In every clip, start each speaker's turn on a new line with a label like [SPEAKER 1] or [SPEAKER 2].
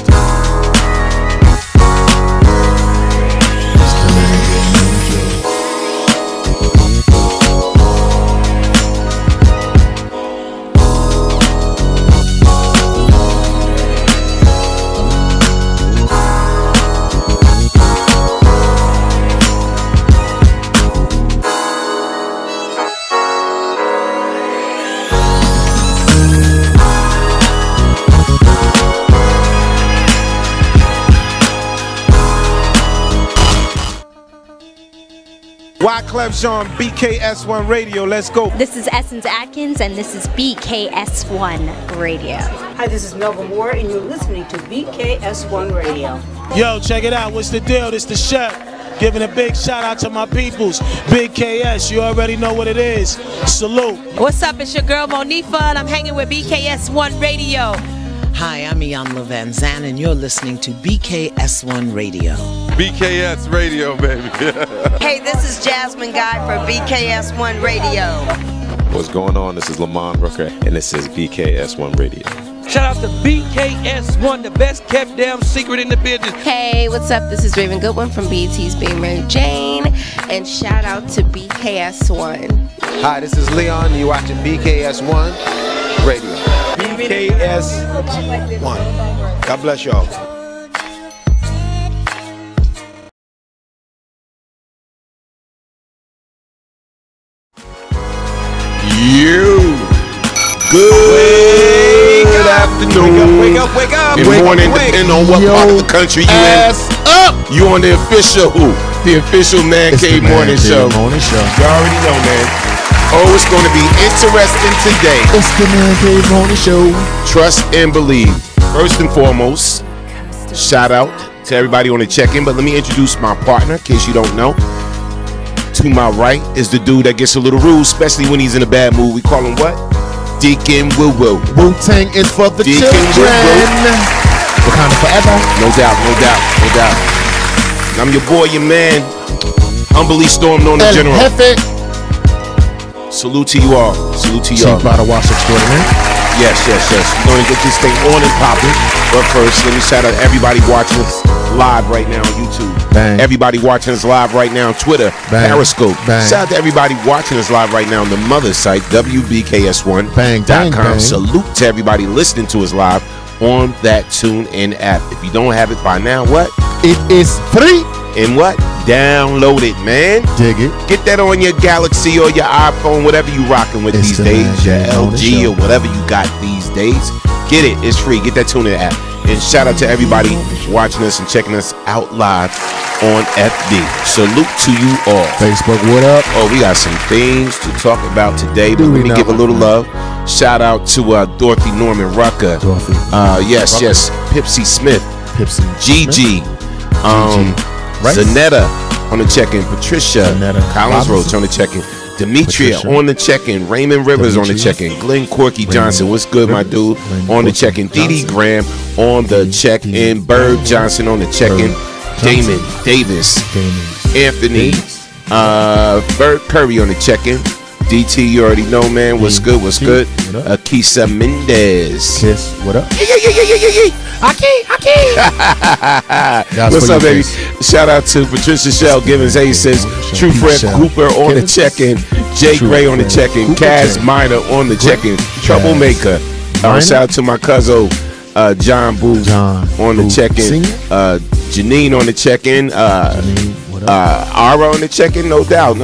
[SPEAKER 1] West.
[SPEAKER 2] Wyclef Jean, BKS1 Radio. Let's go.
[SPEAKER 3] This is Essence Atkins, and this is BKS1 Radio.
[SPEAKER 4] Hi, this is Melba Moore, and you're listening to BKS1 Radio.
[SPEAKER 5] Yo, check it out. What's the deal? This the chef. Giving a big shout out to my peoples. Big KS, you already know what it is. Salute.
[SPEAKER 6] What's up? It's your girl Monifa, and I'm hanging with BKS1 Radio.
[SPEAKER 7] Hi, I'm Iyanla Van Zandt, and you're listening to BKS1 Radio.
[SPEAKER 8] BKS Radio, baby.
[SPEAKER 9] Hey, this is Jasmine Guy for BKS1 Radio.
[SPEAKER 10] What's going on? This is Lamont Rooker, and this is BKS1 Radio.
[SPEAKER 11] Shout out to BKS1, the best kept damn secret in the business.
[SPEAKER 12] Hey, what's up? This is Raven Goodwin from BET's Being Mary Jane, and shout out to BKS1.
[SPEAKER 13] Hi, this is Leon, and you're watching BKS1 Radio.
[SPEAKER 2] BKS1. God bless y'all.
[SPEAKER 1] Good afternoon.
[SPEAKER 2] Wake up.
[SPEAKER 1] Good morning, depending on what part of the country you in. Up. You on the official Man Cave Morning Show. You already know, man. Oh, it's going to be interesting today.
[SPEAKER 14] It's the Man Cave Morning Show.
[SPEAKER 1] Trust and believe. First and foremost, shout out to everybody on the check-in. But let me introduce my partner, in case you don't know. To my right is the dude that gets a little rude, especially when he's in a bad mood. We call him what? Deacon Woo Woo.
[SPEAKER 14] Wu-Tang is for the
[SPEAKER 1] Deacon
[SPEAKER 14] children. Wakanda forever.
[SPEAKER 1] No doubt. I'm your boy, your man. Humbly stormed on the
[SPEAKER 14] El
[SPEAKER 1] general.
[SPEAKER 14] Jefe.
[SPEAKER 1] Salute to you all.
[SPEAKER 14] Chief Bottle Wash Extraordinaire.
[SPEAKER 1] Yes. We're going to get this thing on and popping. But first, let me shout out everybody watching us live right now on YouTube.
[SPEAKER 14] Bang.
[SPEAKER 1] Everybody watching us live right now on Twitter,
[SPEAKER 14] Bang.
[SPEAKER 1] Periscope.
[SPEAKER 14] Bang.
[SPEAKER 1] Shout out to everybody watching us live right now on the mother site, WBKS1.com. Salute to everybody listening to us live on that TuneIn app. If you don't have it by now, what?
[SPEAKER 14] It is free.
[SPEAKER 1] And what? Download it, man.
[SPEAKER 14] Dig it.
[SPEAKER 1] Get that on your Galaxy or your iPhone, whatever you rocking with these days, your LG or whatever you got these days. Get it. It's free. Get that TuneIn app. And shout out to everybody watching us and checking us out live on FB. Salute to you all.
[SPEAKER 14] Facebook, what up?
[SPEAKER 1] Oh, we got some things to talk about today, but let me give a little love. Shout out to Dorothy Norman Rucker.
[SPEAKER 14] Dorothy.
[SPEAKER 1] Yes. Pipsy Smith. Gigi.
[SPEAKER 14] Right.
[SPEAKER 1] Zanetta on the check-in. Patricia. Collins Roach on the check-in. Demetria on the check-in. Raymond Rivers on the check-in. Glenn Corky Johnson, what's good, my dude? On the check-in. Dee Graham on the check-in. Bird Johnson on the check-in. Damon Davis. Anthony. Bert Curry on the check-in. DT, you already know, man. What's good? Akisa Mendez.
[SPEAKER 14] Kiss, what up?
[SPEAKER 1] Aki. What's up, baby? Shout out to Patricia Shell Givens. Hey, says True Fred Cooper on the check-in. Jay Gray on the check-in. Kaz Minor on the check-in. Troublemaker. Shout out to my cousin John Booth on the check-in. Janine on the check-in. Ara on the check-in. No doubt.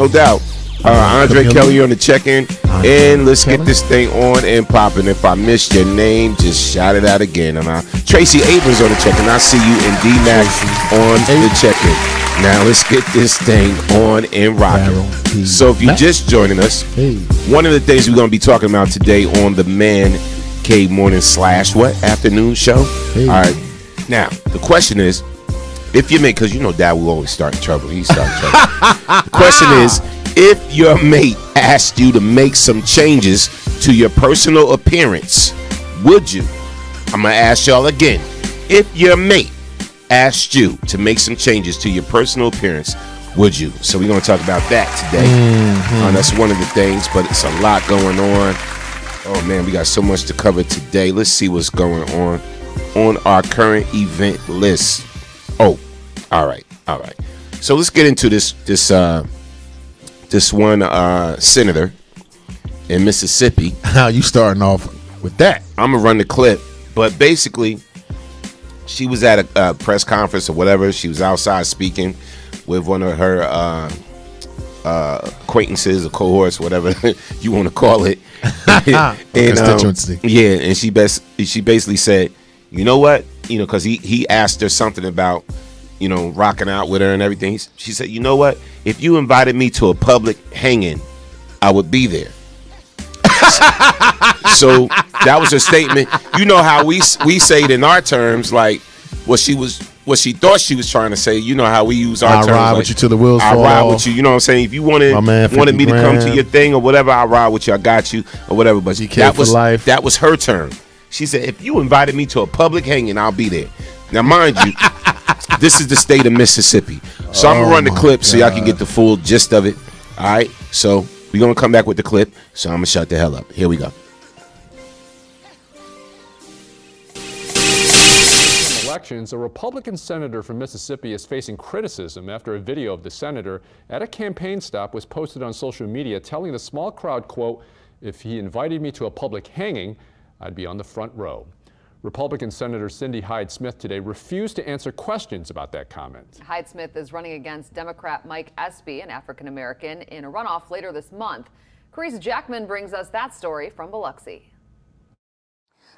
[SPEAKER 1] Andre Kelly on the check-in. And let's get this thing on and popping. If I missed your name, just shout it out again. Tracy Abrams on the check-in. I see you in D-Mac on the check-in. Now let's get this thing on and rocking. So if you're just joining us, one of the things we're going to be talking about today on the Man Cave Morning / afternoon show. All right. Now, the question is, if you make, because you know Dad will always start in trouble. He starts trouble. The question is, if your mate asked you to make some changes to your personal appearance, would you? I'm going to ask y'all again. If your mate asked you to make some changes to your personal appearance, would you? So we're going to talk about that today. That's one of the things, but it's a lot going on. Oh, man, we got so much to cover today. Let's see what's going on. on our current event list. Oh, all right. So let's get into this one senator in Mississippi.
[SPEAKER 14] How you starting off with that?
[SPEAKER 1] I'm gonna run the clip, but basically, she was at a press conference or whatever. She was outside speaking with one of her acquaintances or cohorts, whatever you want to call it. And,
[SPEAKER 14] constituency.
[SPEAKER 1] And she basically said, you know what? Because he asked her something about, rocking out with her and everything. She said, you know what? If you invited me to a public hanging, I would be there. So that was her statement. You know how we say it in our terms, like what she thought she was trying to say. You know how we use our terms.
[SPEAKER 14] I'll ride
[SPEAKER 1] like,
[SPEAKER 14] with you till the wheels
[SPEAKER 1] I'll
[SPEAKER 14] fall
[SPEAKER 1] ride
[SPEAKER 14] off.
[SPEAKER 1] with you. You know what I'm saying? If you wanted me to come to your thing or whatever, I'll ride with you. I got you or whatever. But that was her term. She said, if you invited me to a public hanging, I'll be there. Now, mind you, this is the state of Mississippi. So I'm going to run the clip so y'all can get the full gist of it. All right? So we're going to come back with the clip. So I'm going to shut the hell up. Here we go.
[SPEAKER 15] Elections, a Republican senator from Mississippi is facing criticism after a video of the senator at a campaign stop was posted on social media telling the small crowd, quote, if he invited me to a public hanging, I'd be on the front row. Republican Senator Cindy Hyde-Smith today refused to answer questions about that comment.
[SPEAKER 16] Hyde-Smith is running against Democrat Mike Espy, an African-American, in a runoff later this month. Carice Jackman brings us that story from Biloxi.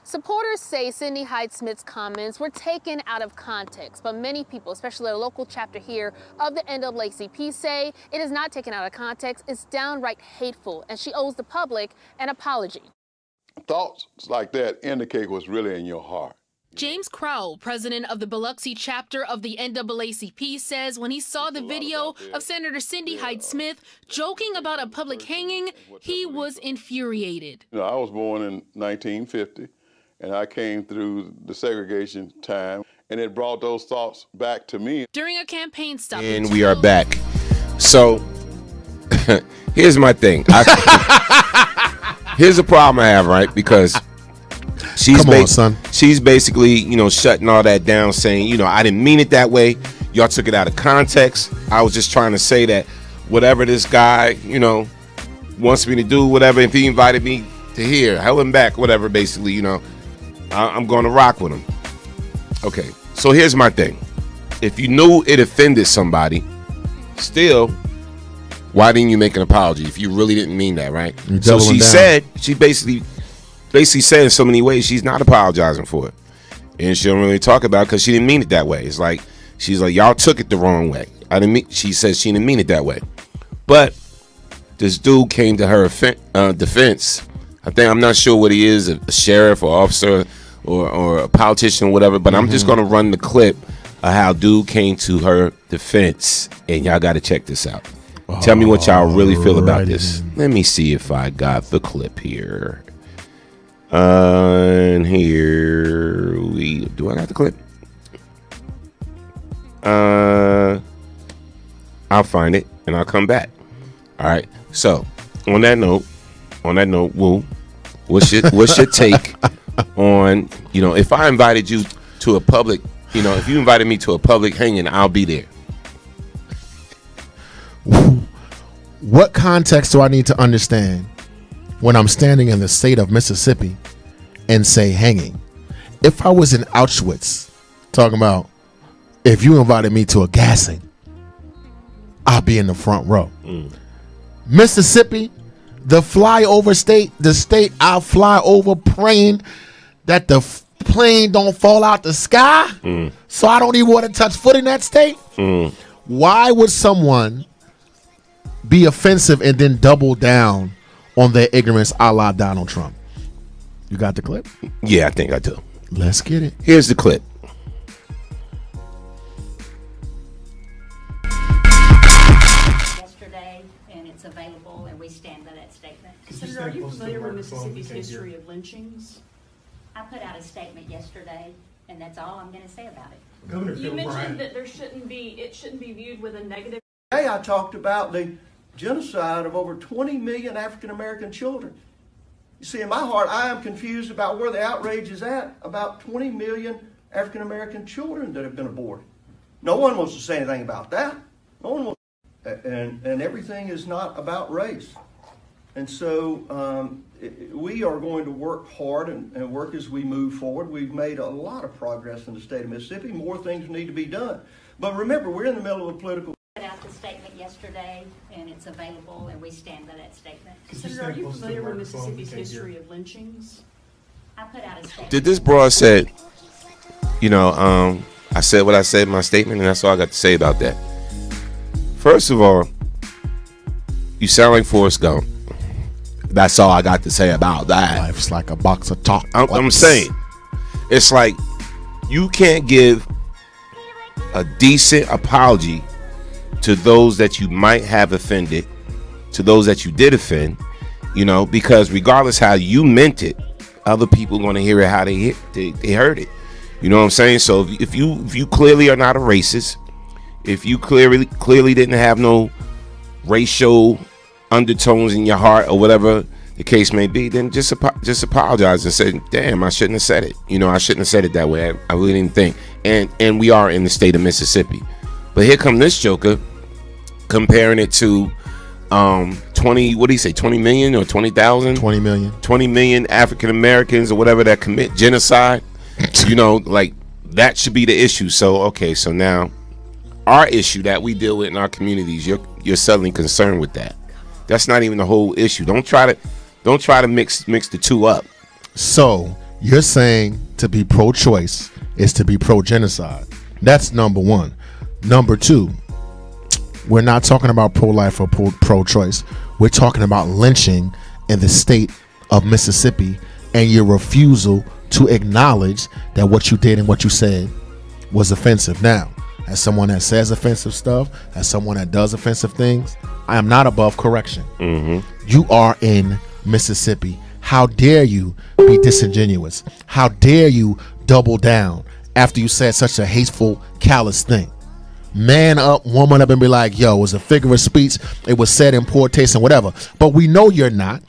[SPEAKER 17] Supporters say Cindy Hyde-Smith's comments were taken out of context, but many people, especially the local chapter here of the NAACP, say it is not taken out of context, it's downright hateful, and she owes the public an apology.
[SPEAKER 18] Thoughts like that indicate what's really in your heart.
[SPEAKER 17] James Crowell, president of the Biloxi chapter of the NAACP, says when he saw the video of Senator Cindy Hyde-Smith joking about a public hanging, he was infuriated.
[SPEAKER 18] I was born in 1950. And I came through the segregation time, and it brought those thoughts back to me.
[SPEAKER 17] During a campaign stop.
[SPEAKER 1] And we are back. So, here's my thing. Here's a problem I have, right? Because she's basically, shutting all that down, saying, I didn't mean it that way. Y'all took it out of context. I was just trying to say that whatever this guy, wants me to do, whatever, if he invited me to here, hell him back, whatever, basically, I'm going to rock with him. Okay, so here's my thing. If you knew it offended somebody, still, why didn't you make an apology if you really didn't mean that, right? So she basically said in so many ways she's not apologizing for it. And she don't really talk about it because she didn't mean it that way. It's like, she's like, y'all took it the wrong way. She says she didn't mean it that way. But this dude came to her defense. I'm not sure what he is, a sheriff or officer or a politician or whatever, but I'm just going to run the clip of how dude came to her defense, and y'all got to check this out. Tell me what y'all really feel about this. Let me see if I got the clip here. And here do I got the clip? I'll find it and I'll come back. All right. So on that note, Woo, what's your take on, if I invited you to a public, if you invited me to a public hanging, I'll be there.
[SPEAKER 14] What context do I need to understand when I'm standing in the state of Mississippi and say hanging? If I was in Auschwitz talking about if you invited me to a gassing, I'll be in the front row. Mississippi, the flyover state, the state I'll fly over praying that the plane don't fall out the sky, so I don't even want to touch foot in that state. Why would someone be offensive and then double down on their ignorance a la Donald Trump? You got the clip?
[SPEAKER 1] Yeah, I think I do.
[SPEAKER 14] Let's get it.
[SPEAKER 1] Here's the clip.
[SPEAKER 19] Yesterday, and it's available, and we stand by that statement.
[SPEAKER 20] Senator, are you familiar with Mississippi's history of lynchings?
[SPEAKER 19] I put out a statement yesterday, and that's all I'm going to say about it.
[SPEAKER 20] Governor you mentioned that it shouldn't be viewed with a negative.
[SPEAKER 21] Today I talked about the genocide of over 20 million African American children. You see, in my heart, I am confused about where the outrage is at about 20 million African American children that have been aborted. No one wants to say anything about that. No one wants, and everything is not about race. And so we are going to work hard and work as we move forward. We've made a lot of progress in the state of Mississippi. More things need to be done. But remember, we're in the middle of a political.
[SPEAKER 19] Put out the statement yesterday, and it's available, and we stand by that statement.
[SPEAKER 20] Senator, are you familiar with Mississippi's history of lynchings?
[SPEAKER 19] I put out a statement.
[SPEAKER 1] Did this broad said, you know, I said what I said in my statement, and that's all I got to say about that. First of all, you sound like Forrest Gump. That's all I got to say about that.
[SPEAKER 14] Life's like a box of talk.
[SPEAKER 1] I'm saying, it's like you can't give a decent apology to those that you might have offended, to those that you did offend, you know, because regardless how you meant it, other people are going to hear it how they heard it. You know what I'm saying? So if you clearly are not a racist, if you clearly didn't have no racial undertones in your heart or whatever the case may be, then just apologize and say, damn, I shouldn't have said it. You know, I shouldn't have said it that way. I really didn't think. And we are in the state of Mississippi. But here come this joker comparing it to 20, what do you say, 20 million or 20,000?
[SPEAKER 14] 20 million.
[SPEAKER 1] 20 million African Americans or whatever that commit genocide. You know, like that should be the issue. So, okay, so now our issue that we deal with in our communities, you're suddenly concerned with that. That's not even the whole issue. Don't try to mix the two up.
[SPEAKER 14] So you're saying to be pro-choice is to be pro-genocide. That's number one. Number two, we're not talking about pro-life or pro-choice. We're talking about lynching in the state of Mississippi and your refusal to acknowledge that what you did and what you said was offensive. Now, as someone that says offensive stuff, as someone that does offensive things, I am not above correction. You are in Mississippi. How dare you be disingenuous? How dare you double down after you said such a hateful, callous thing? Man up, woman up, and be like, yo, it was a figure of speech. It was said in poor taste and whatever. But we know you're not,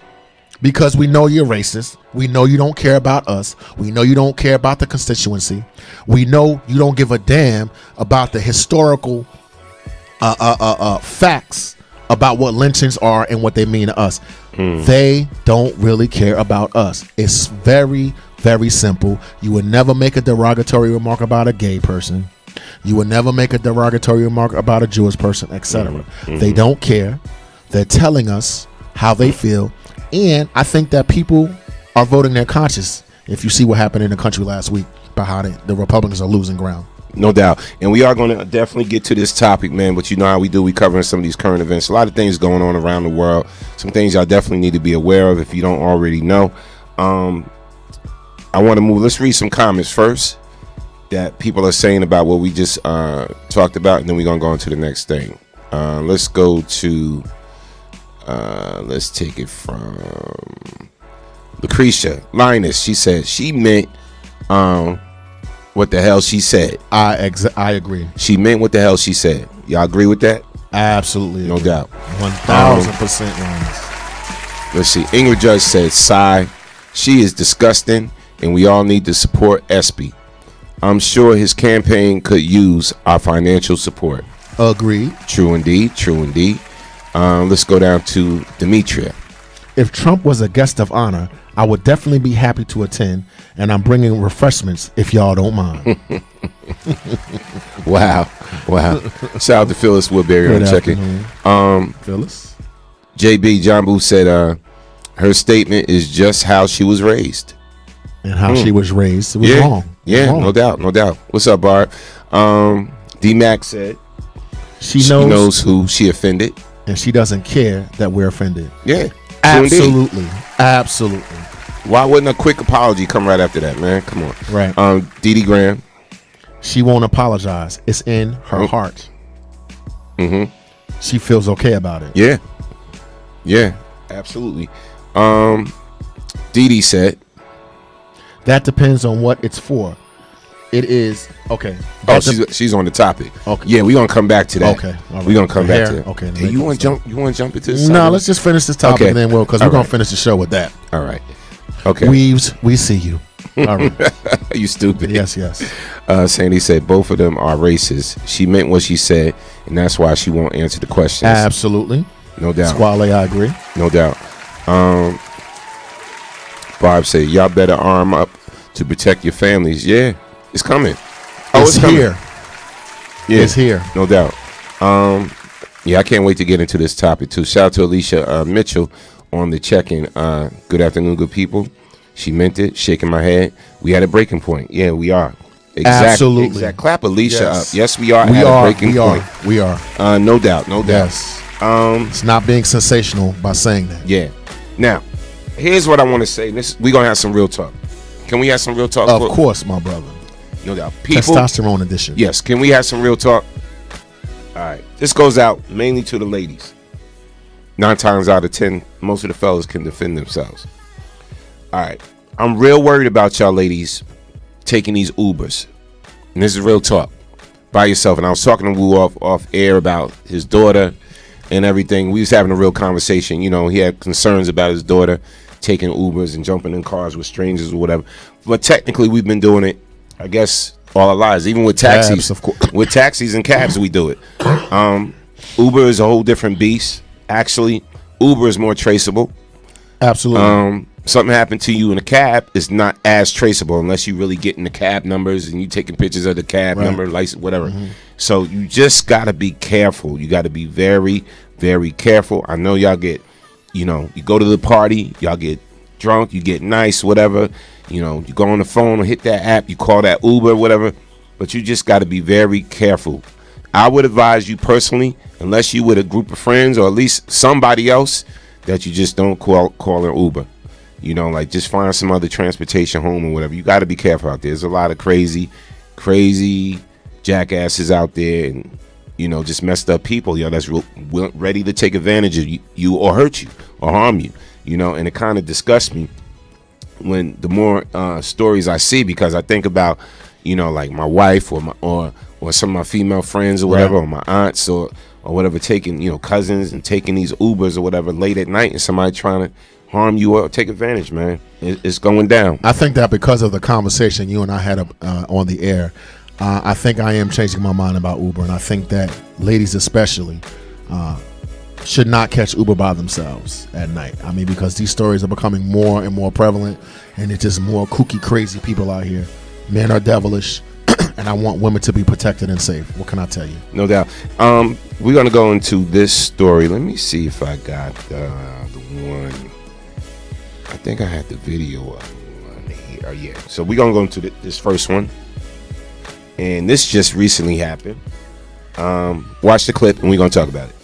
[SPEAKER 14] because we know you're racist. We know you don't care about us. We know you don't care about the constituency. We know you don't give a damn about the historical facts about what lynchings are and what they mean to us. They don't really care about us. It's very, very simple. You would never make a derogatory remark about a gay person. You would never make a derogatory remark about a Jewish person, etc. They don't care. They're telling us how they feel. And I think that people are voting their conscience. If you see what happened in the country last week, about how the Republicans are losing ground.
[SPEAKER 1] No doubt. And we are going to definitely get to this topic, man. But you know how we do. We covering some of these current events. A lot of things going on around the world. Some things y'all definitely need to be aware of if you don't already know. I want to move. Let's read some comments first that people are saying about what we just talked about. And then we're going to go on to the next thing. Let's go to... let's take it from Lucretia Linus. She said she meant what the hell she said.
[SPEAKER 14] I agree.
[SPEAKER 1] She meant what the hell she said. Y'all agree with that?
[SPEAKER 14] Absolutely.
[SPEAKER 1] No doubt.
[SPEAKER 14] 1000% Linus.
[SPEAKER 1] Let's see. Ingrid Judge said, sigh. She is disgusting, and we all need to support Espy. I'm sure his campaign could use our financial support.
[SPEAKER 14] Agreed.
[SPEAKER 1] True indeed. True indeed. Let's go down to Demetria.
[SPEAKER 14] If Trump was a guest of honor, I would definitely be happy to attend, and I'm bringing refreshments if y'all don't mind.
[SPEAKER 1] Wow. Shout out to Phyllis Woodbury on checking.
[SPEAKER 14] Phyllis.
[SPEAKER 1] JB John Booth said her statement is just how she was raised.
[SPEAKER 14] And how she was raised. It was wrong.
[SPEAKER 1] Wrong. No doubt. What's up, Barb? D-Mac said
[SPEAKER 14] she
[SPEAKER 1] knows who she offended.
[SPEAKER 14] And she doesn't care that we're offended.
[SPEAKER 1] Yeah.
[SPEAKER 14] Absolutely. Absolutely.
[SPEAKER 1] Why wouldn't a quick apology come right after that, man? Come on.
[SPEAKER 14] Right.
[SPEAKER 1] Dee Dee Graham.
[SPEAKER 14] She won't apologize. It's in her heart. She feels okay about it.
[SPEAKER 1] Yeah. Absolutely. Dee Dee said.
[SPEAKER 14] That depends on what it's for. It is okay.
[SPEAKER 1] Oh, she's on the topic.
[SPEAKER 14] Okay.
[SPEAKER 1] Yeah, we're gonna come back to that.
[SPEAKER 14] Okay. All right.
[SPEAKER 1] We're gonna come back to that.
[SPEAKER 14] Okay.
[SPEAKER 1] Hey, you want to jump into this?
[SPEAKER 14] No, let's just finish this topic and then because we're gonna finish the show with that.
[SPEAKER 1] All right. Okay.
[SPEAKER 14] Weaves, we see you. All right.
[SPEAKER 1] You stupid.
[SPEAKER 14] Yes, yes.
[SPEAKER 1] Sandy said both of them are racist. She meant what she said, and that's why she won't answer the questions.
[SPEAKER 14] Absolutely.
[SPEAKER 1] No doubt.
[SPEAKER 14] Squale, I agree.
[SPEAKER 1] No doubt. Barb said, y'all better arm up to protect your families. Yeah, it's coming.
[SPEAKER 14] It's here.
[SPEAKER 1] Yeah,
[SPEAKER 14] it's here.
[SPEAKER 1] No doubt. Yeah, I can't wait to get into this topic too. Shout out to Alicia Mitchell on the check-in. Good afternoon, good people. She meant it. Shaking my head. We had a breaking point. Yeah, we are.
[SPEAKER 14] Absolutely.
[SPEAKER 1] Exact. Clap Alicia
[SPEAKER 14] Yes.
[SPEAKER 1] up. Yes, we are
[SPEAKER 14] We
[SPEAKER 1] at
[SPEAKER 14] are.
[SPEAKER 1] a breaking
[SPEAKER 14] We
[SPEAKER 1] point.
[SPEAKER 14] are. We are.
[SPEAKER 1] No doubt. No doubt.
[SPEAKER 14] Yes. It's not being sensational by saying that.
[SPEAKER 1] Yeah. Now, here's what I want to say. We're going to have some real talk. Can we have some real talk?
[SPEAKER 14] Of course, my brother.
[SPEAKER 1] No doubt. People,
[SPEAKER 14] Testosterone edition.
[SPEAKER 1] yes. Can we have some real talk? All right. This goes out mainly to the ladies. 9 times out of 10, most of the fellas can defend themselves. All right. I'm real worried about y'all ladies taking these Ubers. And this is real talk. By yourself. And I was talking to Wu off air about his daughter and everything. We was having a real conversation. You know, he had concerns about his daughter taking Ubers and jumping in cars with strangers or whatever. But technically, we've been doing it, I guess, all our lives. Even with taxis.
[SPEAKER 14] Cabs, of course.
[SPEAKER 1] With taxis and cabs, we do it. Uber is a whole different beast. Actually, Uber is more traceable.
[SPEAKER 14] Absolutely.
[SPEAKER 1] Something happened to you in a cab is not as traceable unless you really get in the cab numbers and you taking pictures of the cab number, license, whatever. So you just got to be careful. You got to be very, very careful. I know y'all get, you know, you go to the party, y'all get drunk, you get nice, whatever. You know, you go on the phone or hit that app, you call that Uber, whatever. But you just got to be very careful. I would advise you personally, unless you with a group of friends or at least somebody else, that you just don't call an Uber. You know, like just find some other transportation home or whatever. You got to be careful out there. There's a lot of crazy jackasses out there and, you know, just messed up people, you know, that's ready to take advantage of you or hurt you or harm you, you know, and it kind of disgusts me when the more stories I see, because I think about, you know, like my wife or some of my female friends or whatever, or my aunts or whatever, taking, you know, cousins and taking these Ubers or whatever late at night and somebody trying to harm you or take advantage, man. It's going down.
[SPEAKER 14] I think that because of the conversation you and I had on the air, I think I am changing my mind about Uber, and I think that ladies especially should not catch Uber by themselves at night. I mean, because these stories are becoming more and more prevalent, and it's just more kooky, crazy people out here. Men are devilish, and I want women to be protected and safe. What can I tell you?
[SPEAKER 1] No doubt. We're going to go into this story. Let me see if I got the one. I think I had the video of one here. Yeah. So we're going to go into this first one. And this just recently happened. Watch the clip and we're going to talk about it.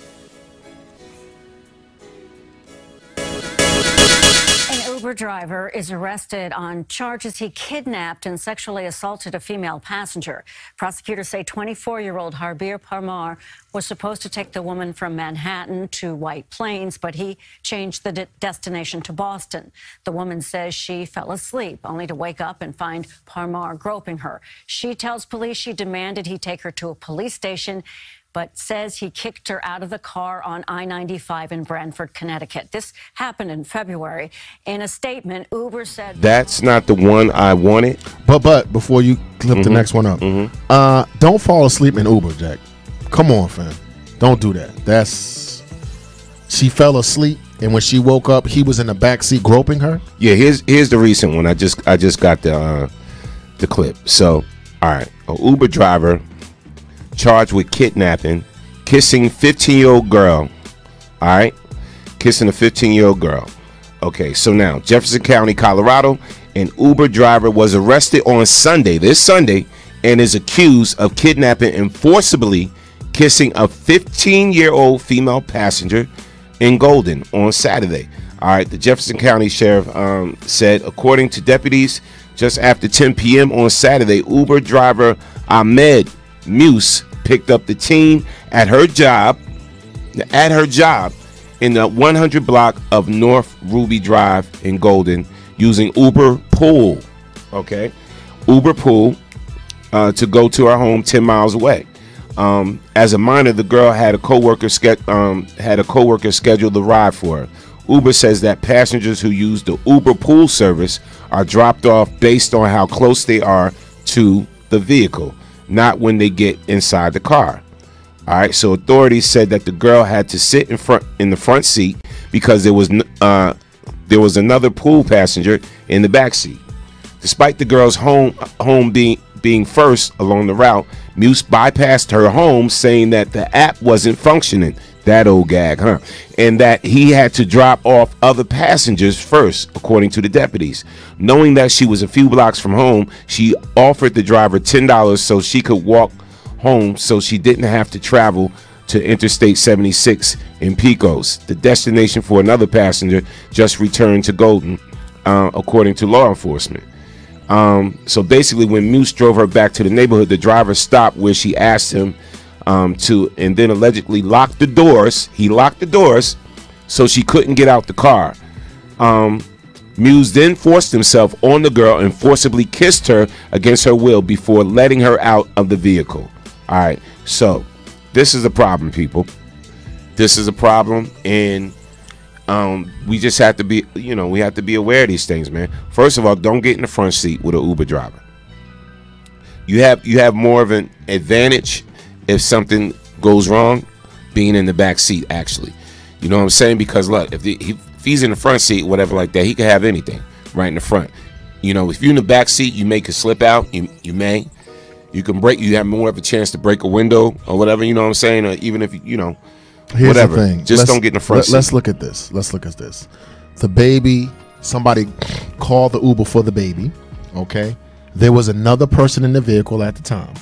[SPEAKER 3] Uber driver is arrested on charges he kidnapped and sexually assaulted a female passenger. Prosecutors say 24-year-old Harbir Parmar was supposed to take the woman from Manhattan to White Plains, but he changed the destination to Boston. The woman says she fell asleep, only to wake up and find Parmar groping her. She tells police she demanded he take her to a police station, but says he kicked her out of the car on I-95 in Branford, Connecticut. This happened in February. In a statement, Uber said...
[SPEAKER 1] That's not the one I wanted.
[SPEAKER 14] But before you clip the next one up, don't fall asleep in Uber, Jack. Come on, fam. Don't do that. She fell asleep, and when she woke up, he was in the back seat groping her?
[SPEAKER 1] Yeah, here's the recent one. I just got the clip. So, all right. An Uber driver charged with kidnapping, kissing 15-year-old girl. All right, kissing a 15-year-old girl. Okay, so now Jefferson County, Colorado, an Uber driver was arrested on this Sunday, and is accused of kidnapping and forcibly kissing a 15-year-old female passenger in Golden on Saturday. All right, the Jefferson County Sheriff said, according to deputies, just after 10 p.m. on Saturday, Uber driver Ahmed Muse picked up the teen at her job in the 100 block of North Ruby Drive in Golden using Uber Pool. Okay, Uber Pool to go to her home 10 miles away. As a minor, the girl had a coworker scheduled the ride for her. Uber says that passengers who use the Uber pool service are dropped off based on how close they are to the vehicle, not when they get inside the car. All right, so authorities said that the girl had to sit in the front seat because there was another pool passenger in the back seat. Despite the girl's home being first along the route, Muse bypassed her home, saying that the app wasn't functioning. That old gag, huh? And that he had to drop off other passengers first, according to the deputies. Knowing that she was a few blocks from home, she offered the driver $10 so she could walk home so she didn't have to travel to Interstate 76 in Pecos. The destination for another passenger just returned to Golden, according to law enforcement. So basically, when Muse drove her back to the neighborhood, the driver stopped where she asked him to, and then allegedly locked the doors. He locked the doors so she couldn't get out the car. Muse then forced himself on the girl and forcibly kissed her against her will before letting her out of the vehicle. All right, so this is a problem, people. This is a problem, and we just have to be, we have to be aware of these things, man. First of all, don't get in the front seat with an Uber driver. You have more of an advantage if something goes wrong being in the back seat, actually. You know what I'm saying? Because look, if he's in the front seat, whatever like that, he can have anything right in the front. If you're in the back seat, you may could slip out. You may. You can break. You have more of a chance to break a window or whatever. You know what I'm saying? Or even if
[SPEAKER 14] Here's
[SPEAKER 1] whatever.
[SPEAKER 14] The thing.
[SPEAKER 1] Just don't get in the front seat.
[SPEAKER 14] Let's look at this. The baby. Somebody called the Uber for the baby. Okay. There was another person in the vehicle at the time,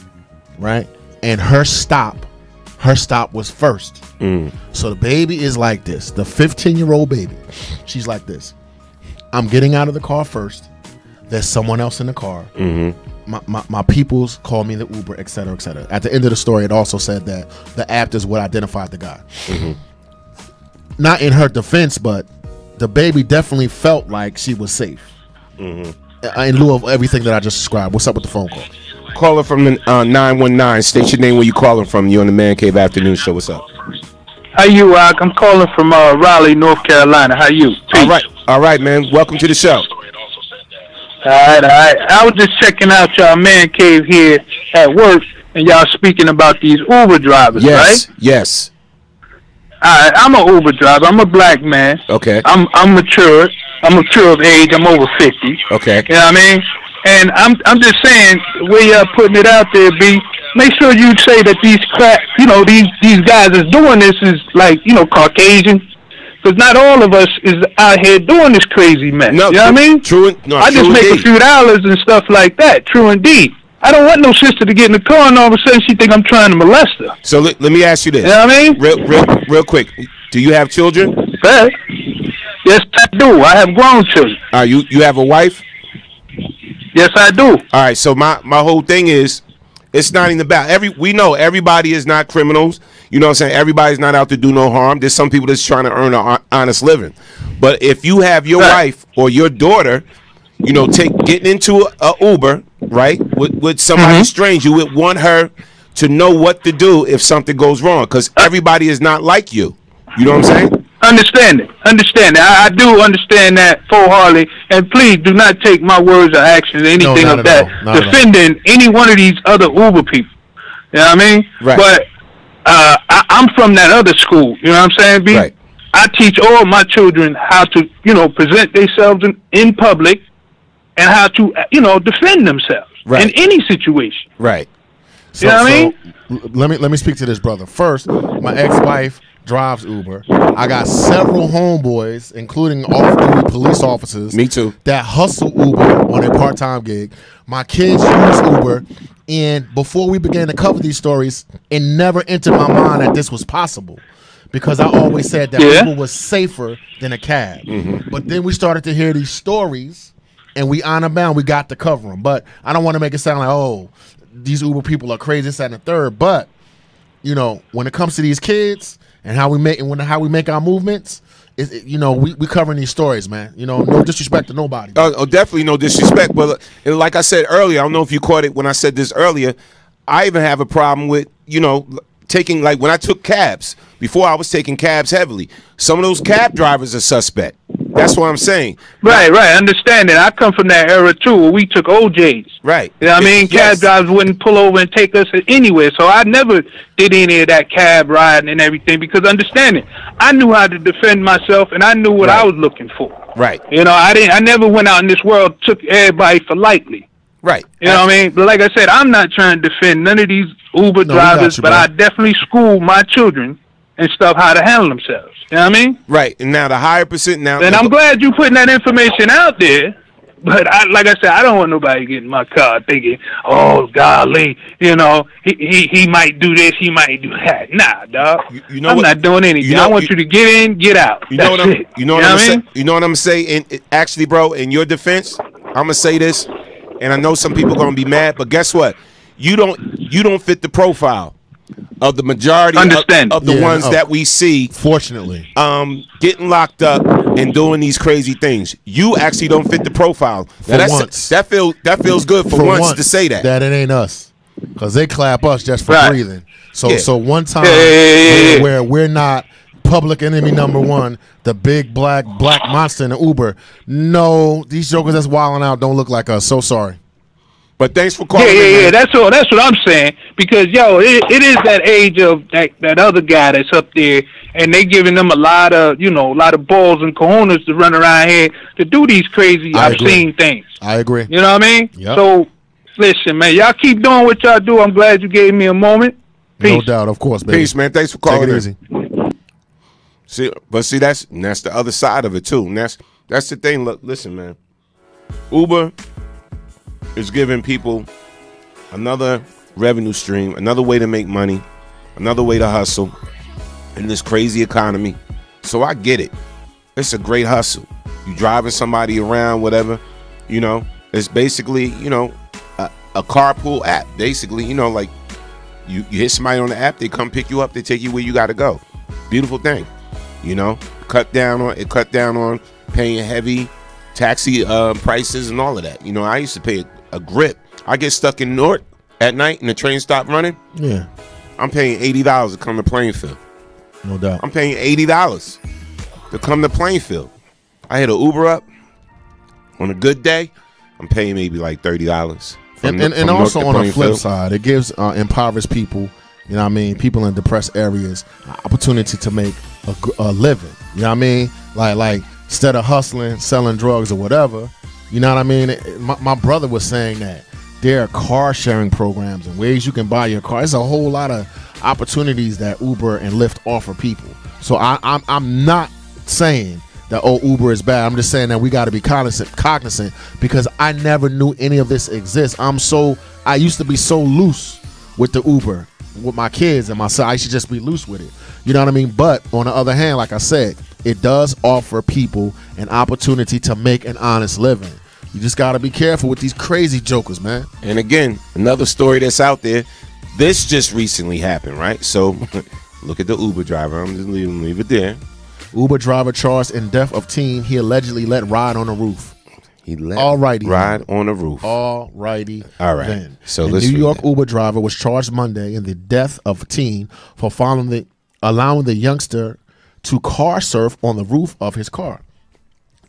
[SPEAKER 14] right? And her stop was first. So the baby is like this. The 15-year-old baby. She's like this. I'm getting out of the car first. There's someone else in the car. My peoples call me the Uber, et cetera, et cetera. At the end of the story, it also said that the app is what identified the guy. Not in her defense, but the baby definitely felt like she was safe. In lieu of everything that I just described. What's up with the phone call?
[SPEAKER 1] Caller from the 919. State your name, where you calling from. You on the Man Cave Afternoon Show. What's up?
[SPEAKER 4] How you, Rock? I'm calling from Raleigh, North Carolina. How you? Peace.
[SPEAKER 1] All right, man. Welcome to the show.
[SPEAKER 4] All right. I was just checking out y'all Man Cave here at work, and y'all speaking about these Uber drivers, right?
[SPEAKER 1] Yes.
[SPEAKER 4] All right, I'm an Uber driver. I'm a black man.
[SPEAKER 1] Okay.
[SPEAKER 4] I'm mature. I'm mature of age. I'm over 50.
[SPEAKER 1] Okay.
[SPEAKER 4] You know what I mean? And I'm just saying, the way y'all putting it out there, B, make sure you say that these guys is doing this is like, Caucasian. Because not all of us is out here doing this crazy mess. No, you know what I mean? I just make a few dollars and stuff like that. True indeed. I don't want no sister to get in the car and all of a sudden she think I'm trying to molest her.
[SPEAKER 1] So let me ask you this.
[SPEAKER 4] You know what I mean?
[SPEAKER 1] Real quick. Do you have children?
[SPEAKER 4] Yes, I do. I have grown children.
[SPEAKER 1] You have a wife?
[SPEAKER 4] Yes, I do.
[SPEAKER 1] All right. So my whole thing is, it's not even about we know everybody is not criminals. You know what I'm saying? Everybody's not out to do no harm. There's some people that's trying to earn an honest living. But if you have your wife or your daughter, getting into a Uber, right, with somebody strange, you would want her to know what to do if something goes wrong, because everybody is not like you. You know what I'm saying?
[SPEAKER 4] Understand it. I do understand that wholeheartedly. And please do not take my words or actions or anything of that defending any one of these other Uber people. You know what I mean?
[SPEAKER 1] Right.
[SPEAKER 4] But I'm from that other school. You know what I'm saying, B?
[SPEAKER 1] Right.
[SPEAKER 4] I teach all my children how to, present themselves in public and how to, defend themselves in any situation.
[SPEAKER 1] Right.
[SPEAKER 4] You know what I mean?
[SPEAKER 14] Let me speak to this brother. First, my ex-wife drives Uber. I got several homeboys, including off-duty police officers.
[SPEAKER 1] Me too.
[SPEAKER 14] That hustle Uber on a part-time gig. My kids use Uber, and before we began to cover these stories, it never entered my mind that this was possible, because I always said that Uber was safer than a cab. But then we started to hear these stories, and we honor bound, we got to cover them. But I don't want to make it sound like, oh, these Uber people are crazy, this, that, and the third. But when it comes to these kids and how we make our movements, we covering these stories, man. No disrespect to nobody.
[SPEAKER 1] Oh, definitely no disrespect. But like I said earlier, I don't know if you caught it when I said this earlier, I even have a problem with, taking, like when I took cabs, before I was taking cabs heavily, some of those cab drivers are suspect. That's what I'm saying.
[SPEAKER 4] Right. Understand it. I come from that era too, where we took OJs.
[SPEAKER 1] Right.
[SPEAKER 4] You know what I mean? Cab drivers wouldn't pull over and take us anywhere. So I never did any of that cab riding and everything because understand it. I knew how to defend myself and I knew what I was looking for.
[SPEAKER 1] Right.
[SPEAKER 4] You know, I never went out in this world, took everybody for lightly.
[SPEAKER 1] Right.
[SPEAKER 4] You know what I mean? But like I said, I'm not trying to defend none of these Uber drivers, but I definitely school my children and stuff how to handle themselves. You know what I mean?
[SPEAKER 1] Right. And now the higher percent now.
[SPEAKER 4] And I'm glad you putting that information out there. But like I said, I don't want nobody getting in my car thinking, oh, golly, you know, he might do this, he might do that. Nah, dog. I'm not doing anything. I want you to get in, get out.
[SPEAKER 1] You know what I'm saying? And actually, bro, in your defense, I'm gonna say this, and I know some people are gonna be mad, but guess what? You don't fit the profile of the majority of the ones that we see,
[SPEAKER 14] fortunately,
[SPEAKER 1] getting locked up and doing these crazy things. You actually don't fit the profile. That feels good for once to say that.
[SPEAKER 14] That it ain't us, because they clap us just for breathing. So one time where we're not public enemy number one, the big black monster in the Uber. No, these jokers that's wilding out don't look like us. So sorry.
[SPEAKER 1] But thanks for calling.
[SPEAKER 4] Yeah. That's what I'm saying. Because it is that age of that other guy that's up there, and they giving them a lot of balls and cojones to run around here to do these crazy obscene things.
[SPEAKER 14] I agree.
[SPEAKER 4] You know what I mean?
[SPEAKER 14] Yep.
[SPEAKER 4] So listen, man, y'all keep doing what y'all do. I'm glad you gave me a moment. Peace.
[SPEAKER 14] No doubt, of course, baby.
[SPEAKER 1] Peace, man. Thanks for calling.
[SPEAKER 14] Take it easy.
[SPEAKER 1] See, that's the other side of it too. And that's the thing. Look, listen, man. Uber is giving people another revenue stream, another way to make money, another way to hustle in this crazy economy. So I get it. It's a great hustle. You driving somebody around, whatever, it's basically, a carpool app. Basically, like you hit somebody on the app, they come pick you up, they take you where you got to go. Beautiful thing. Cut down on paying heavy taxi prices and all of that. I used to pay a grip. I get stuck in North at night and the train stopped running.
[SPEAKER 14] Yeah.
[SPEAKER 1] I'm paying $80 to come to Plainfield.
[SPEAKER 14] No doubt.
[SPEAKER 1] I'm paying $80 to come to Plainfield. I hit an Uber up. On a good day, I'm paying maybe like $30.
[SPEAKER 14] And also on the flip side, it gives impoverished people, people in depressed areas, opportunity to make a living. You know what I mean? Like instead of hustling, selling drugs or whatever, you know what I mean? My brother was saying that there are car sharing programs and ways you can buy your car. There's a whole lot of opportunities that Uber and Lyft offer people. So I'm not saying that Uber is bad. I'm just saying that we got to be cognizant because I never knew any of this exists. I used to be so loose with the Uber with my kids and myself. I should just be loose with it. You know what I mean? But on the other hand, like I said, it does offer people an opportunity to make an honest living. You just got to be careful with these crazy jokers, man.
[SPEAKER 1] And again, another story that's out there. This just recently happened, right? So look at the Uber driver. I'm just leave it there.
[SPEAKER 14] Uber driver charged in death of teen he allegedly let ride on the roof.
[SPEAKER 1] He let ride on the roof.
[SPEAKER 14] Alrighty.
[SPEAKER 1] All right.
[SPEAKER 14] Then.
[SPEAKER 1] So
[SPEAKER 14] a New York Uber driver was charged Monday in the death of a teen for allowing the youngster to car surf on the roof of his car.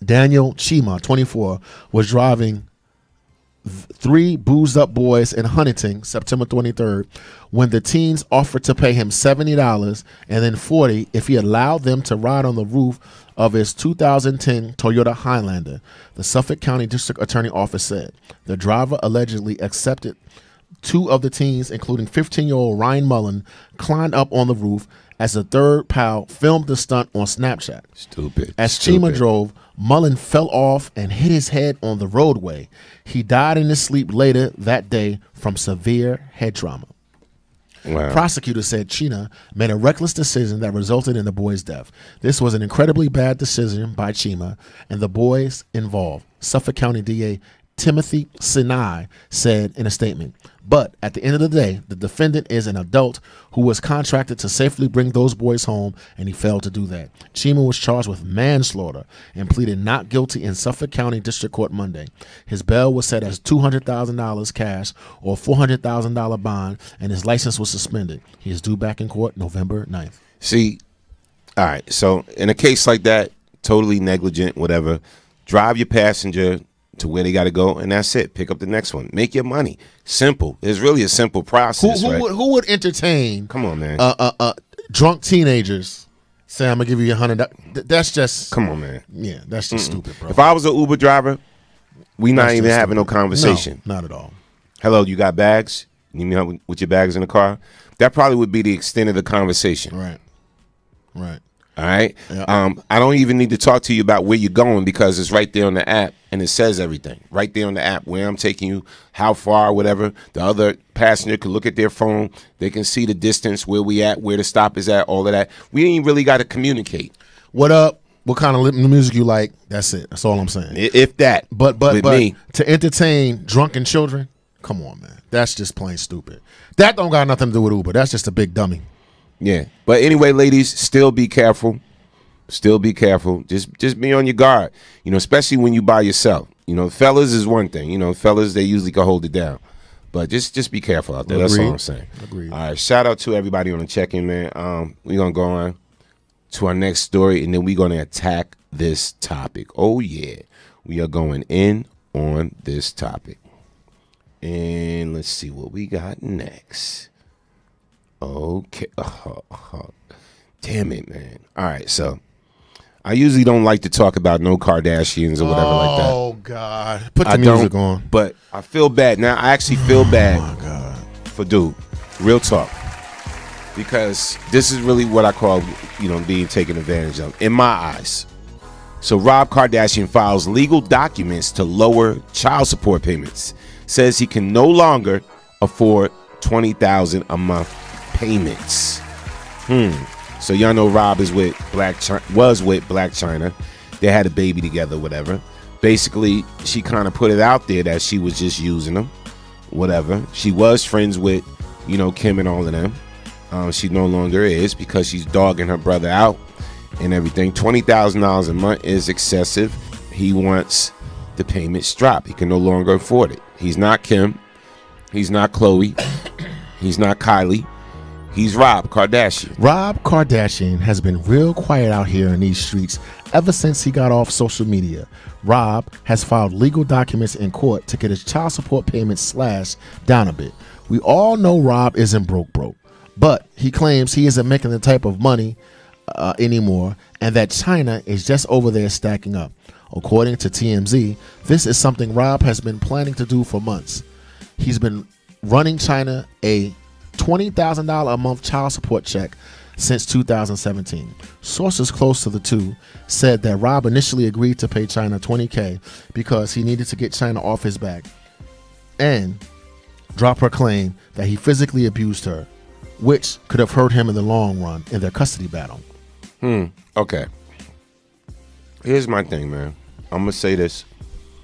[SPEAKER 14] Daniel Chima, 24, was driving three boozed up boys in Huntington September 23rd when the teens offered to pay him $70 and then $40 if he allowed them to ride on the roof of his 2010 Toyota Highlander. The Suffolk County District Attorney Office said the driver allegedly accepted two of the teens, including 15-year-old Ryan Mullen, climbed up on the roof as the third pal filmed the stunt on Snapchat.
[SPEAKER 1] Stupid.
[SPEAKER 14] As Chima drove, Mullen fell off and hit his head on the roadway. He died in his sleep later that day from severe head trauma.
[SPEAKER 1] Wow.
[SPEAKER 14] Prosecutors said Chima made a reckless decision that resulted in the boy's death. This was an incredibly bad decision by Chima and the boys involved. Suffolk County DA Timothy Sinai said in a statement. But at the end of the day, the defendant is an adult who was contracted to safely bring those boys home, and he failed to do that. Chima was charged with manslaughter and pleaded not guilty in Suffolk County District Court Monday. His bail was set as $200,000 cash or $400,000 bond, and his license was suspended. He is due back in court November 9th.
[SPEAKER 1] See, all right, so in a case like that, totally negligent, whatever, drive your passenger to where they got to go, and that's it. Pick up the next one. Make your money. Simple. It's really a simple process.
[SPEAKER 14] Who would entertain?
[SPEAKER 1] Come on, man.
[SPEAKER 14] Drunk teenagers say, "I'm gonna give you $100." That's just.
[SPEAKER 1] Come on, man.
[SPEAKER 14] Yeah, that's just stupid, bro.
[SPEAKER 1] If I was an Uber driver, we not even having no conversation.
[SPEAKER 14] No, not at all.
[SPEAKER 1] Hello, you got bags? You need me help with your bags in the car? That probably would be the extent of the conversation.
[SPEAKER 14] Right. Right.
[SPEAKER 1] All right.
[SPEAKER 14] Yeah.
[SPEAKER 1] I don't even need to talk to you about where you're going because it's right there on the app and it says everything right there on the app where I'm taking you, how far, whatever. The other passenger can look at their phone. They can see the distance, where we at, where the stop is at, all of that. We ain't really got to communicate.
[SPEAKER 14] What up? What kind of music you like? That's it. That's all I'm saying.
[SPEAKER 1] If that.
[SPEAKER 14] But
[SPEAKER 1] me,
[SPEAKER 14] to entertain drunken children, come on, man. That's just plain stupid. That don't got nothing to do with Uber. That's just a big dummy.
[SPEAKER 1] Yeah. But anyway, ladies, still be careful. Still be careful. Just be on your guard. You know, especially when you by yourself. You know, fellas is one thing. You know, fellas, they usually can hold it down. But just be careful out there. Agreed. That's all I'm saying.
[SPEAKER 14] Agreed.
[SPEAKER 1] All right. Shout out to everybody on the check-in, man. We're going to go on to our next story, and then we're going to attack this topic. Oh, yeah. We are going in on this topic. And let's see what we got next. Okay. Damn it, man. All right, so I usually don't like to talk about no Kardashians or whatever like that.
[SPEAKER 14] Oh, God. Put the music on.
[SPEAKER 1] But I feel bad. Now, I actually feel bad for dude. Real talk. Because this is really what I call, you know, being taken advantage of, in my eyes. So Rob Kardashian files legal documents to lower child support payments. Says he can no longer afford $20,000 a month payments. So y'all know Rob is with was with Blac Chyna. They had a baby together, whatever. Basically, she kind of put it out there that she was just using him, whatever. She was friends with, you know, Kim and all of them. She no longer is because she's dogging her brother out and everything. $20,000 a month is excessive. He wants the payments dropped. He can no longer afford it. He's not Kim. He's not Khloe. He's not Kylie. He's Rob Kardashian.
[SPEAKER 14] Rob Kardashian has been real quiet out here in these streets ever since he got off social media. Rob has filed legal documents in court to get his child support payments slashed down a bit. We all know Rob isn't broke, but he claims he isn't making the type of money anymore and that China is just over there stacking up. According to TMZ, this is something Rob has been planning to do for months. He's been running China a $20,000 a month child support check since 2017. Sources close to the two said that Rob initially agreed to pay China $20K because he needed to get China off his back and drop her claim that he physically abused her, which could have hurt him in the long run in their custody battle.
[SPEAKER 1] Okay. Here's my thing, man. I'm going to say this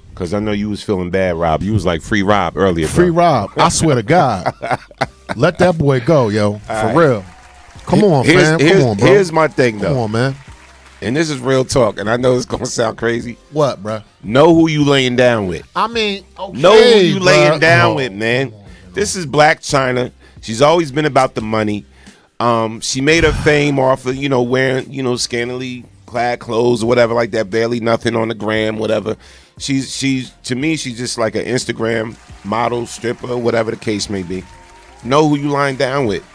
[SPEAKER 1] because I know you was feeling bad, Rob. You was like, free Rob earlier, bro.
[SPEAKER 14] Free Rob. I swear to God. Let that boy go, yo. For real. Come on, fam. Come on, bro.
[SPEAKER 1] Here's my thing, though.
[SPEAKER 14] Come on, man.
[SPEAKER 1] And this is real talk, and I know it's going to sound crazy.
[SPEAKER 14] What, bro?
[SPEAKER 1] Know who you laying down with.
[SPEAKER 14] I mean, okay,
[SPEAKER 1] know who you laying down with, man. This is Blac Chyna. She's always been about the money. She made her fame off of, you know, wearing, you know, scantily clad clothes or whatever like that, barely nothing on the gram, whatever. She's to me, she's just like an Instagram model, stripper, whatever the case may be. Know who you lying down with.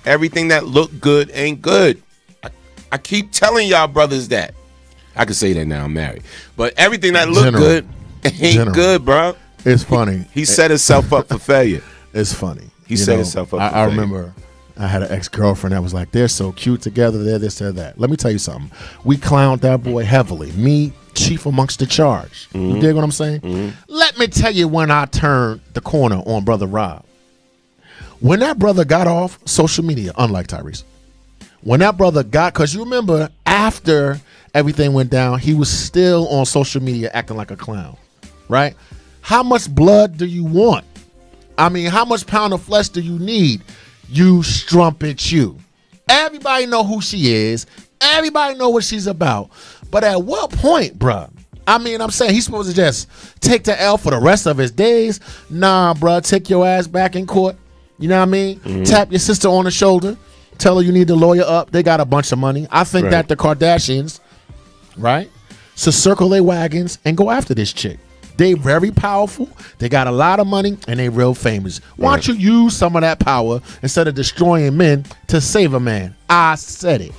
[SPEAKER 1] Everything that look good ain't good. I keep telling y'all brothers that. I can say that now, I'm married. But everything that look good ain't good, bro.
[SPEAKER 14] It's funny.
[SPEAKER 1] He set himself up for failure.
[SPEAKER 14] It's funny.
[SPEAKER 1] He set himself up for failure.
[SPEAKER 14] I remember I had an ex-girlfriend that was like, they're so cute together, they're this, they're that. Let me tell you something. We clowned that boy heavily. Me, chief amongst the charge. You dig what I'm saying? Let me tell you when I turned the corner on Brother Rob. When that brother got off social media, unlike Tyrese, when that brother got, because you remember after everything went down, he was still on social media acting like a clown, right? How much blood do you want? I mean, how much pound of flesh do you need? You strumpet you. Everybody know who she is. Everybody know what she's about. But at what point, bruh? I mean, I'm saying he's supposed to just take the L for the rest of his days. Nah, bruh, take your ass back in court. You know what I mean? Tap your sister on the shoulder. Tell her you need to lawyer up. They got a bunch of money. I think that the Kardashians, right, should circle their wagons and go after this chick. They very powerful. They got a lot of money, and they real famous. Why don't you use some of that power instead of destroying men to save a man? I said it.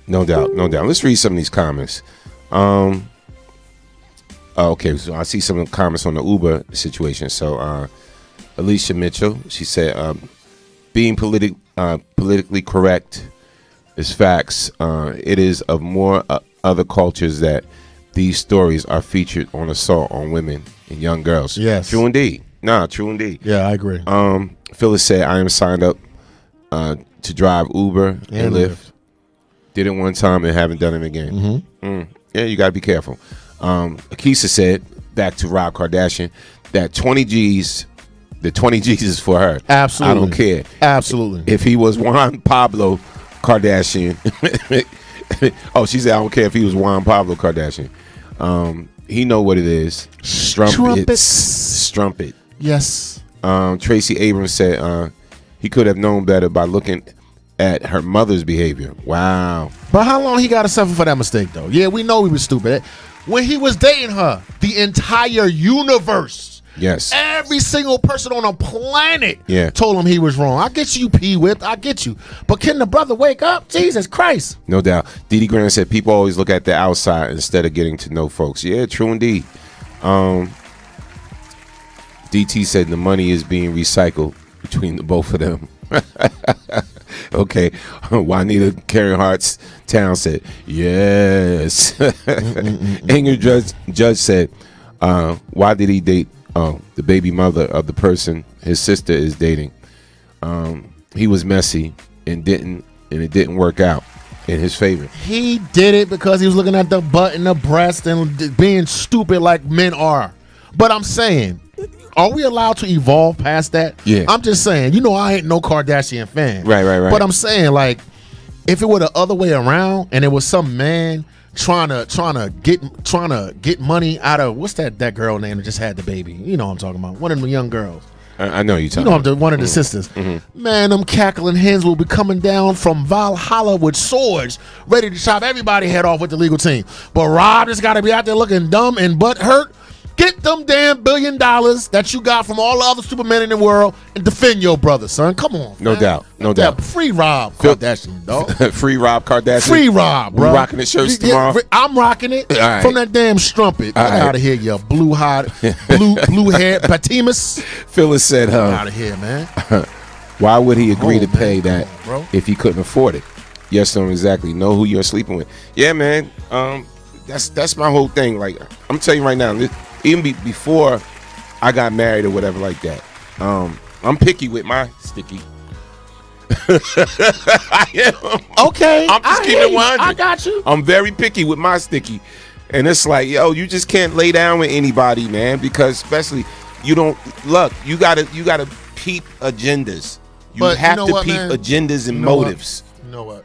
[SPEAKER 1] No doubt, no doubt. Let's read some of these comments. Okay, so I see some of the comments on the Uber situation. So Alicia Mitchell, she said, being politically correct is facts. It is of more other cultures that these stories are featured on assault on women and young girls.
[SPEAKER 14] Yes.
[SPEAKER 1] True indeed. Nah, true indeed.
[SPEAKER 14] Yeah, I agree.
[SPEAKER 1] Phyllis said, I am signed up to drive Uber and Lyft. Did it one time and haven't done it again. Yeah, you got to be careful. Akisa said, back to Rob Kardashian, that 20 G's, the 20 G's is for her.
[SPEAKER 14] Absolutely.
[SPEAKER 1] I don't care.
[SPEAKER 14] Absolutely.
[SPEAKER 1] If he was Juan Pablo Kardashian. Oh, she said, I don't care if he was Juan Pablo Kardashian. He know what it is. Strumpet.
[SPEAKER 14] Yes.
[SPEAKER 1] Tracy Abrams said he could have known better by looking at her mother's behavior. Wow.
[SPEAKER 14] But how long he got to suffer for that mistake, though? Yeah, we know he was stupid. When he was dating her, the entire universe,
[SPEAKER 1] yes,
[SPEAKER 14] every single person on the planet
[SPEAKER 1] told
[SPEAKER 14] him he was wrong. I get you, P-Whip. I get you. But can the brother wake up? Jesus Christ.
[SPEAKER 1] No doubt. Dee Dee Graham said people always look at the outside instead of getting to know folks. Yeah, true indeed. DT said the money is being recycled between the both of them. Okay. Juanita Karen Hart's Town said, yes. Ingrid Judge said, why did he date the baby mother of the person his sister is dating? He was messy and it didn't work out in his favor.
[SPEAKER 14] He did it because he was looking at the butt and the breast and being stupid like men are. But I'm saying, are we allowed to evolve past that?
[SPEAKER 1] Yeah.
[SPEAKER 14] I'm just saying, I ain't no Kardashian fan.
[SPEAKER 1] Right.
[SPEAKER 14] But I'm saying, like, if it were the other way around and it was some man trying to get money out of, what's that girl name that just had the baby? You know what I'm talking about. One of them young girls.
[SPEAKER 1] I know you're talking about.
[SPEAKER 14] One of the sisters. Man, them cackling hens will be coming down from Valhalla with swords, ready to chop everybody head off with the legal team. But Rob just got to be out there looking dumb and butt hurt. Get them damn $1 billion that you got from all the other stupid men in the world and defend your brother, son. Come on.
[SPEAKER 1] No doubt. No doubt.
[SPEAKER 14] Free Rob Kardashian, dog.
[SPEAKER 1] Free Rob Kardashian.
[SPEAKER 14] Free Rob, bro.
[SPEAKER 1] We rocking the shirts tomorrow?
[SPEAKER 14] I'm rocking it
[SPEAKER 1] right.
[SPEAKER 14] From that damn strumpet. Get out of here, you blue hair Patimus.
[SPEAKER 1] Phyllis said,
[SPEAKER 14] get out of here, man.
[SPEAKER 1] Why would he agree to pay that
[SPEAKER 14] bro,
[SPEAKER 1] if he couldn't afford it? Yes, no, exactly. Know who you're sleeping with. Yeah, man. That's my whole thing. Like, I'm telling you right now, even before I got married or whatever like that, I'm picky with my sticky. I am.
[SPEAKER 14] Okay.
[SPEAKER 1] I'm just keeping it 100.
[SPEAKER 14] I got you.
[SPEAKER 1] I'm very picky with my sticky. And it's like, yo, you just can't lay down with anybody, man, because especially you gotta peep agendas. You have to peep agendas and motives.
[SPEAKER 14] You know what?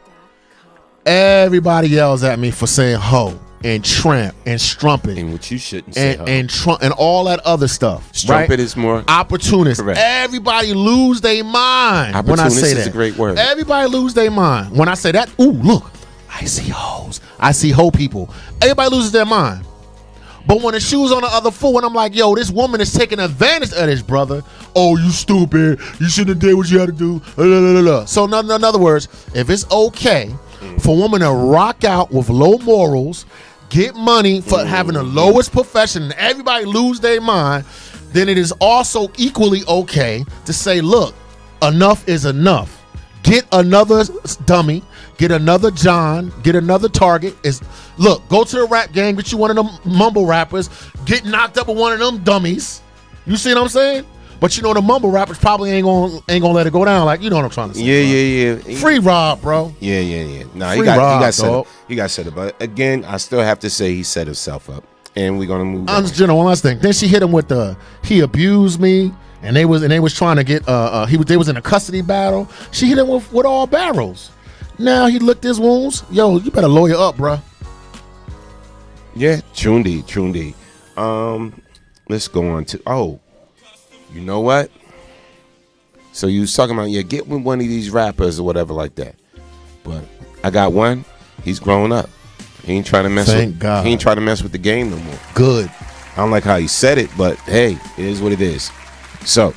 [SPEAKER 14] Everybody yells at me for saying hoe and tramp and strumpet,
[SPEAKER 1] and what you shouldn't say,
[SPEAKER 14] and all that other stuff.
[SPEAKER 1] Strumpet is more
[SPEAKER 14] opportunist.
[SPEAKER 1] Correct.
[SPEAKER 14] Everybody lose their mind when I say that.
[SPEAKER 1] Is a great word.
[SPEAKER 14] Everybody lose their mind when I say that. Ooh, look, I see hoes. I see hoe people. Everybody loses their mind. But when the shoe's on the other foot, when I'm like, yo, this woman is taking advantage of this, brother. Oh, you stupid. You shouldn't have did what you had to do. So in other words, if it's okay for a woman to rock out with low morals, get money for having the lowest profession, and everybody lose their mind, then it is also equally okay to say, look, enough is enough. Get another dummy, get another John, get another Target. Look, go to the rap game, get you one of them mumble rappers, get knocked up with one of them dummies. You see what I'm saying? But the mumble rappers probably ain't gonna let it go down. Like, you know what I'm trying to say.
[SPEAKER 1] Yeah.
[SPEAKER 14] Free Rob, bro.
[SPEAKER 1] Yeah. Nah,
[SPEAKER 14] he got
[SPEAKER 1] set up. But again, I still have to say he set himself up. and we're gonna move on.
[SPEAKER 14] General, one last thing. Then she hit him with he abused me, and they was trying to get they was in a custody battle. She hit him with all barrels. Now he licked his wounds. Yo, you better lawyer up, bruh.
[SPEAKER 1] Yeah, true indeed. Let's go on to you know what? So you was talking about get with one of these rappers or whatever like that. But I got one. He's grown up. He ain't trying to mess
[SPEAKER 14] Thank God.
[SPEAKER 1] He ain't trying to mess with the game no more.
[SPEAKER 14] Good.
[SPEAKER 1] I don't like how he said it, but hey, it is what it is. So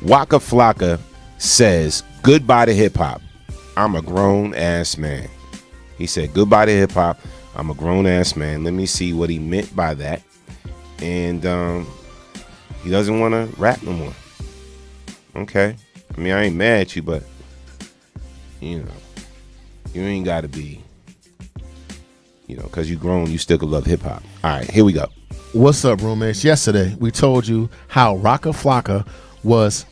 [SPEAKER 1] Waka Flocka says goodbye to hip hop. I'm a grown ass man. He said goodbye to hip hop. I'm a grown ass man. Let me see what he meant by that. And he doesn't want to rap no more. Okay. I mean, I ain't mad at you, but you know, you ain't got to be, because you grown, you still could love hip hop. All right, here we go.
[SPEAKER 14] What's up, roommates? Yesterday, we told you how Waka Flocka was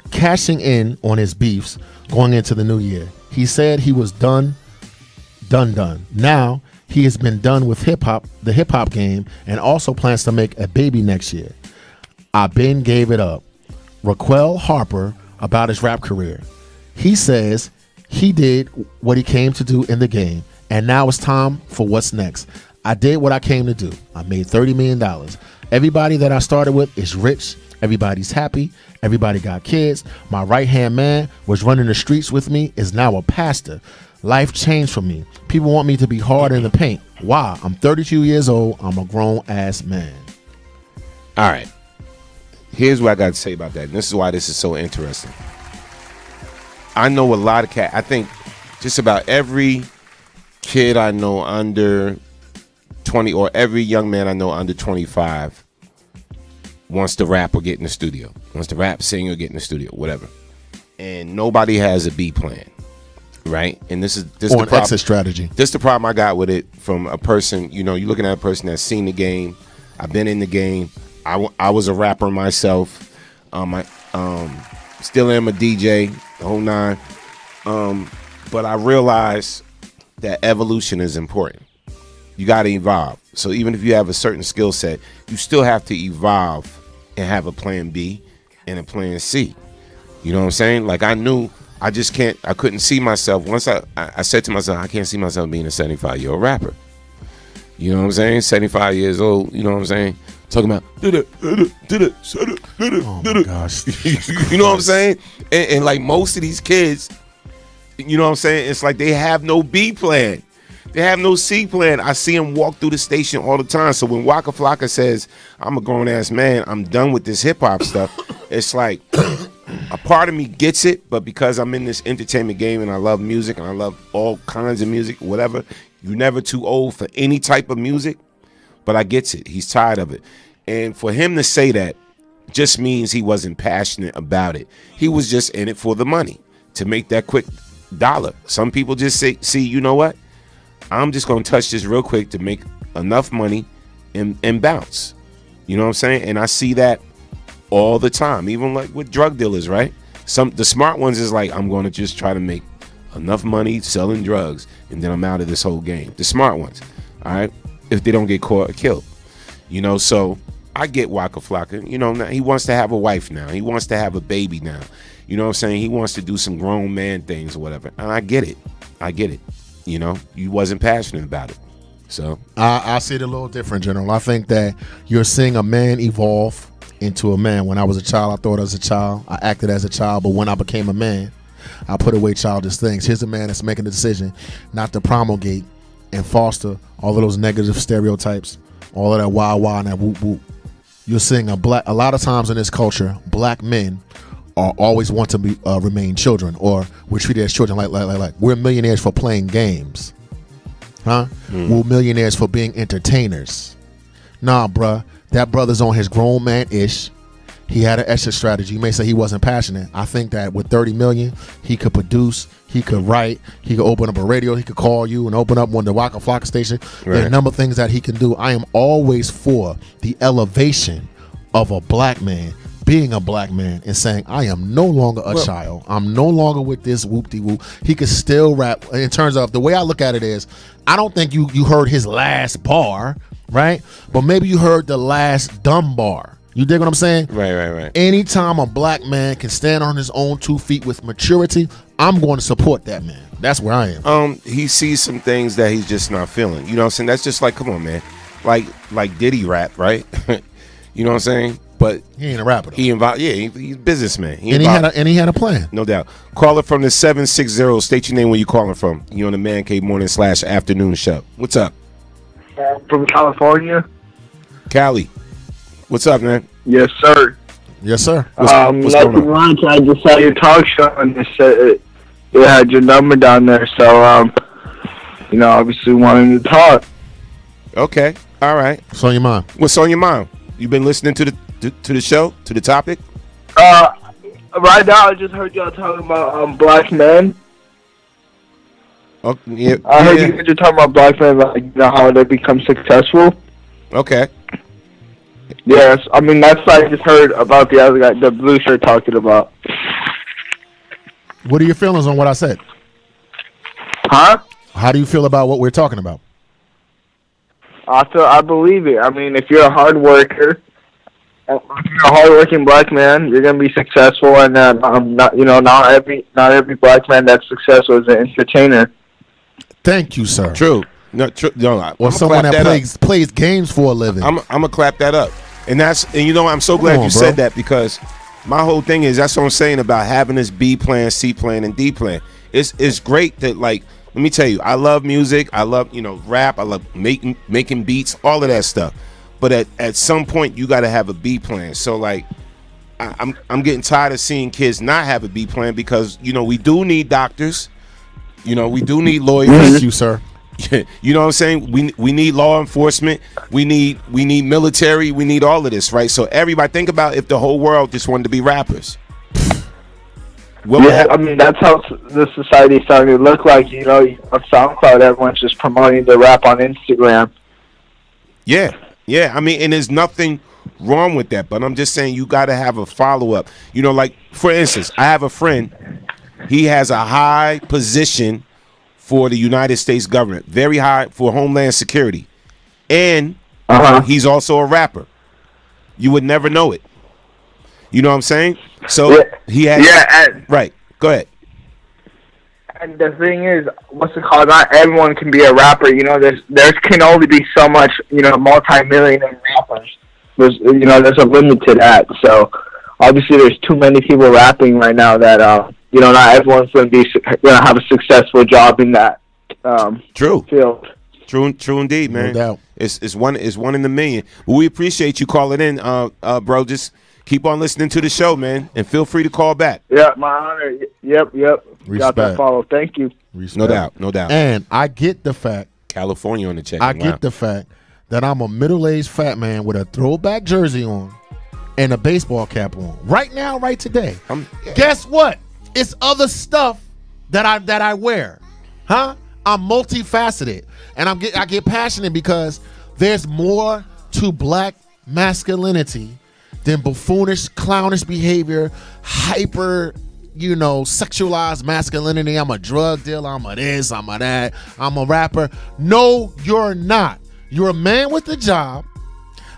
[SPEAKER 14] cashing in on his beefs going into the new year. He said he was done. Now, he has been done with the hip hop game, and also plans to make a baby next year. I been gave it up. Raquel Harper about his rap career. He says he did what he came to do in the game, and now it's time for what's next. I did what I came to do. I made $30 million. Everybody that I started with is rich. Everybody's happy. Everybody got kids. My right-hand man was running the streets with me, is now a pastor. Life changed for me. People want me to be hard in the paint. Why? I'm 32 years old. I'm a grown-ass man.
[SPEAKER 1] All right. Here's what I got to say about that. And this is why this is so interesting. I know a lot of cats. I think just about every kid I know under 20, or every young man I know under 25 wants to rap or get in the studio. Wants to rap, sing, or get in the studio, whatever. And nobody has a B plan, right? And this is
[SPEAKER 14] or an exit strategy.
[SPEAKER 1] This is the problem I got with it from a person. You're looking at a person that's seen the game. I've been in the game. I was a rapper myself. I still am a DJ, the whole nine. But I realize that evolution is important. You got to evolve. So even if you have a certain skill set, you still have to evolve and have a plan B and a plan C. You know what I'm saying? Like I couldn't see myself. Once I said to myself, I can't see myself being a 75-year-old rapper. You know what I'm saying? 75 years old, you know what I'm saying? Talking about
[SPEAKER 14] oh my gosh.
[SPEAKER 1] You know what I'm saying? And like most of these kids, you know what I'm saying? It's like they have no B plan. They have no C plan. I see them walk through the station all the time. So when Waka Flocka says, I'm a grown-ass man, I'm done with this hip-hop stuff, it's like a part of me gets it, but because I'm in this entertainment game and I love music and I love all kinds of music, whatever, you're never too old for any type of music, but I gets it. He's tired of it. And for him to say that just means he wasn't passionate about it. He was just in it for the money, to make that quick dollar. Some people just say, see, you know what? I'm just going to touch this real quick to make enough money and bounce. You know what I'm saying? And I see that all the time, even like with drug dealers, right? The smart ones is like, I'm going to just try to make enough money selling drugs, and then I'm out of this whole game. The smart ones, all right? If they don't get caught or killed. So I get Waka Flocka. Now he wants to have a wife now. He wants to have a baby now. You know what I'm saying? He wants to do some grown man things or whatever. And I get it. You wasn't passionate about it. So
[SPEAKER 14] I see it a little different, General. I think that you're seeing a man evolve into a man. When I was a child, I thought as a child. I acted as a child. But when I became a man, I put away childish things. Here's a man that's making the decision not to promulgate and foster all of those negative stereotypes, all of that wah-wah and that whoop-whoop. You're seeing a lot of times in this culture, black men are always want to be remain children, or we're treated as children. Like we're millionaires for playing games, huh? We're millionaires for being entertainers. Nah, bruh, that brother's on his grown man ish. He had an exit strategy. You may say he wasn't passionate. I think that with 30 million, he could produce, he could write, he could open up a radio, he could call you and open up one of the Waka Flocka station. Right. There are a number of things that he can do. I am always for the elevation of a black man being a black man and saying, I am no longer a child. I'm no longer with this whoop-de-whoop. He could still rap. In terms of the way I look at it is, I don't think you heard his last bar right? But maybe you heard the last dumb bar. You dig what I'm saying?
[SPEAKER 1] Right.
[SPEAKER 14] Anytime a black man can stand on his own 2 feet with maturity, I'm going to support that man. That's where I am.
[SPEAKER 1] He sees some things that he's just not feeling. You know what I'm saying? That's just like, come on, man. Like Diddy rap, right? You know what I'm saying? But
[SPEAKER 14] he ain't a rapper though.
[SPEAKER 1] He's a businessman.
[SPEAKER 14] He had a plan.
[SPEAKER 1] No doubt. Caller from the 760. State your name where you calling from. You on the Man Cave Morning / Afternoon Show. What's up?
[SPEAKER 5] From California.
[SPEAKER 1] Cali. What's up, man?
[SPEAKER 5] Yes, sir.
[SPEAKER 14] Yes, sir.
[SPEAKER 1] What's going on?
[SPEAKER 5] I just saw your talk show and it said it had your number down there. So, obviously wanting to talk.
[SPEAKER 1] Okay. All right.
[SPEAKER 14] What's on your mind?
[SPEAKER 1] What's on your mind? You been listening to the show, to the topic?
[SPEAKER 5] Right now, I just heard y'all talking about black men.
[SPEAKER 1] Oh, yeah.
[SPEAKER 5] I heard you guys are talking about black men, like how they become successful.
[SPEAKER 1] Okay.
[SPEAKER 5] Yes, I mean that's what I just heard about the other guy, the blue shirt, talking about.
[SPEAKER 14] What are your feelings on what I said?
[SPEAKER 5] Huh?
[SPEAKER 14] How do you feel about what we're talking about?
[SPEAKER 5] I believe it. I mean, if you're a hard worker, if you're a hardworking black man, you're gonna be successful. And not every black man that's successful is an entertainer.
[SPEAKER 14] Thank you, sir.
[SPEAKER 1] True. No, true. No,
[SPEAKER 14] or someone that plays games for a living.
[SPEAKER 1] I'm gonna clap that up. And I'm so glad you said that, because my whole thing is, that's what I'm saying about having this B plan, C plan, and D plan. It's great that, like, let me tell you, I love music, I love rap, I love making beats, all of that stuff. But at some point you got to have a B plan. So like, I'm getting tired of seeing kids not have a B plan, because we do need doctors, we do need lawyers.
[SPEAKER 14] Thank you, sir.
[SPEAKER 1] You know what I'm saying? We need law enforcement. We need military. We need all of this, right? So everybody, think about if the whole world just wanted to be rappers.
[SPEAKER 5] I mean, that's how the society is starting to look like. On SoundCloud, everyone's just promoting the rap on Instagram.
[SPEAKER 1] Yeah. I mean, and there's nothing wrong with that, but I'm just saying you got to have a follow-up. Like, for instance, I have a friend. He has a high position for the United States government, very high for Homeland Security, and he's also a rapper. You would never know it. You know what I'm saying? So he has right. Go ahead.
[SPEAKER 5] And the thing is, what's it called? Not everyone can be a rapper. There can only be so much. Multi-millionaire rappers. There's a limit to that. So obviously, there's too many people rapping right now that not everyone's going to have a successful job in that field.
[SPEAKER 1] True indeed, man.
[SPEAKER 14] No doubt.
[SPEAKER 1] It's one in a million. Well, we appreciate you calling in, bro. Just keep on listening to the show, man, and feel free to call back.
[SPEAKER 5] Yeah, my honor. Yep.
[SPEAKER 14] Respect.
[SPEAKER 5] Got that follow. Thank you.
[SPEAKER 14] Respect.
[SPEAKER 1] No doubt.
[SPEAKER 14] And I get the fact.
[SPEAKER 1] California on the check.
[SPEAKER 14] I get the fact that I'm a middle-aged fat man with a throwback jersey on and a baseball cap on. Right now, right today. Guess what? It's other stuff that I wear, huh? I'm multifaceted, and I get passionate because there's more to black masculinity than buffoonish, clownish behavior, hyper, sexualized masculinity. I'm a drug dealer. I'm a this. I'm a that. I'm a rapper. No, you're not. You're a man with a job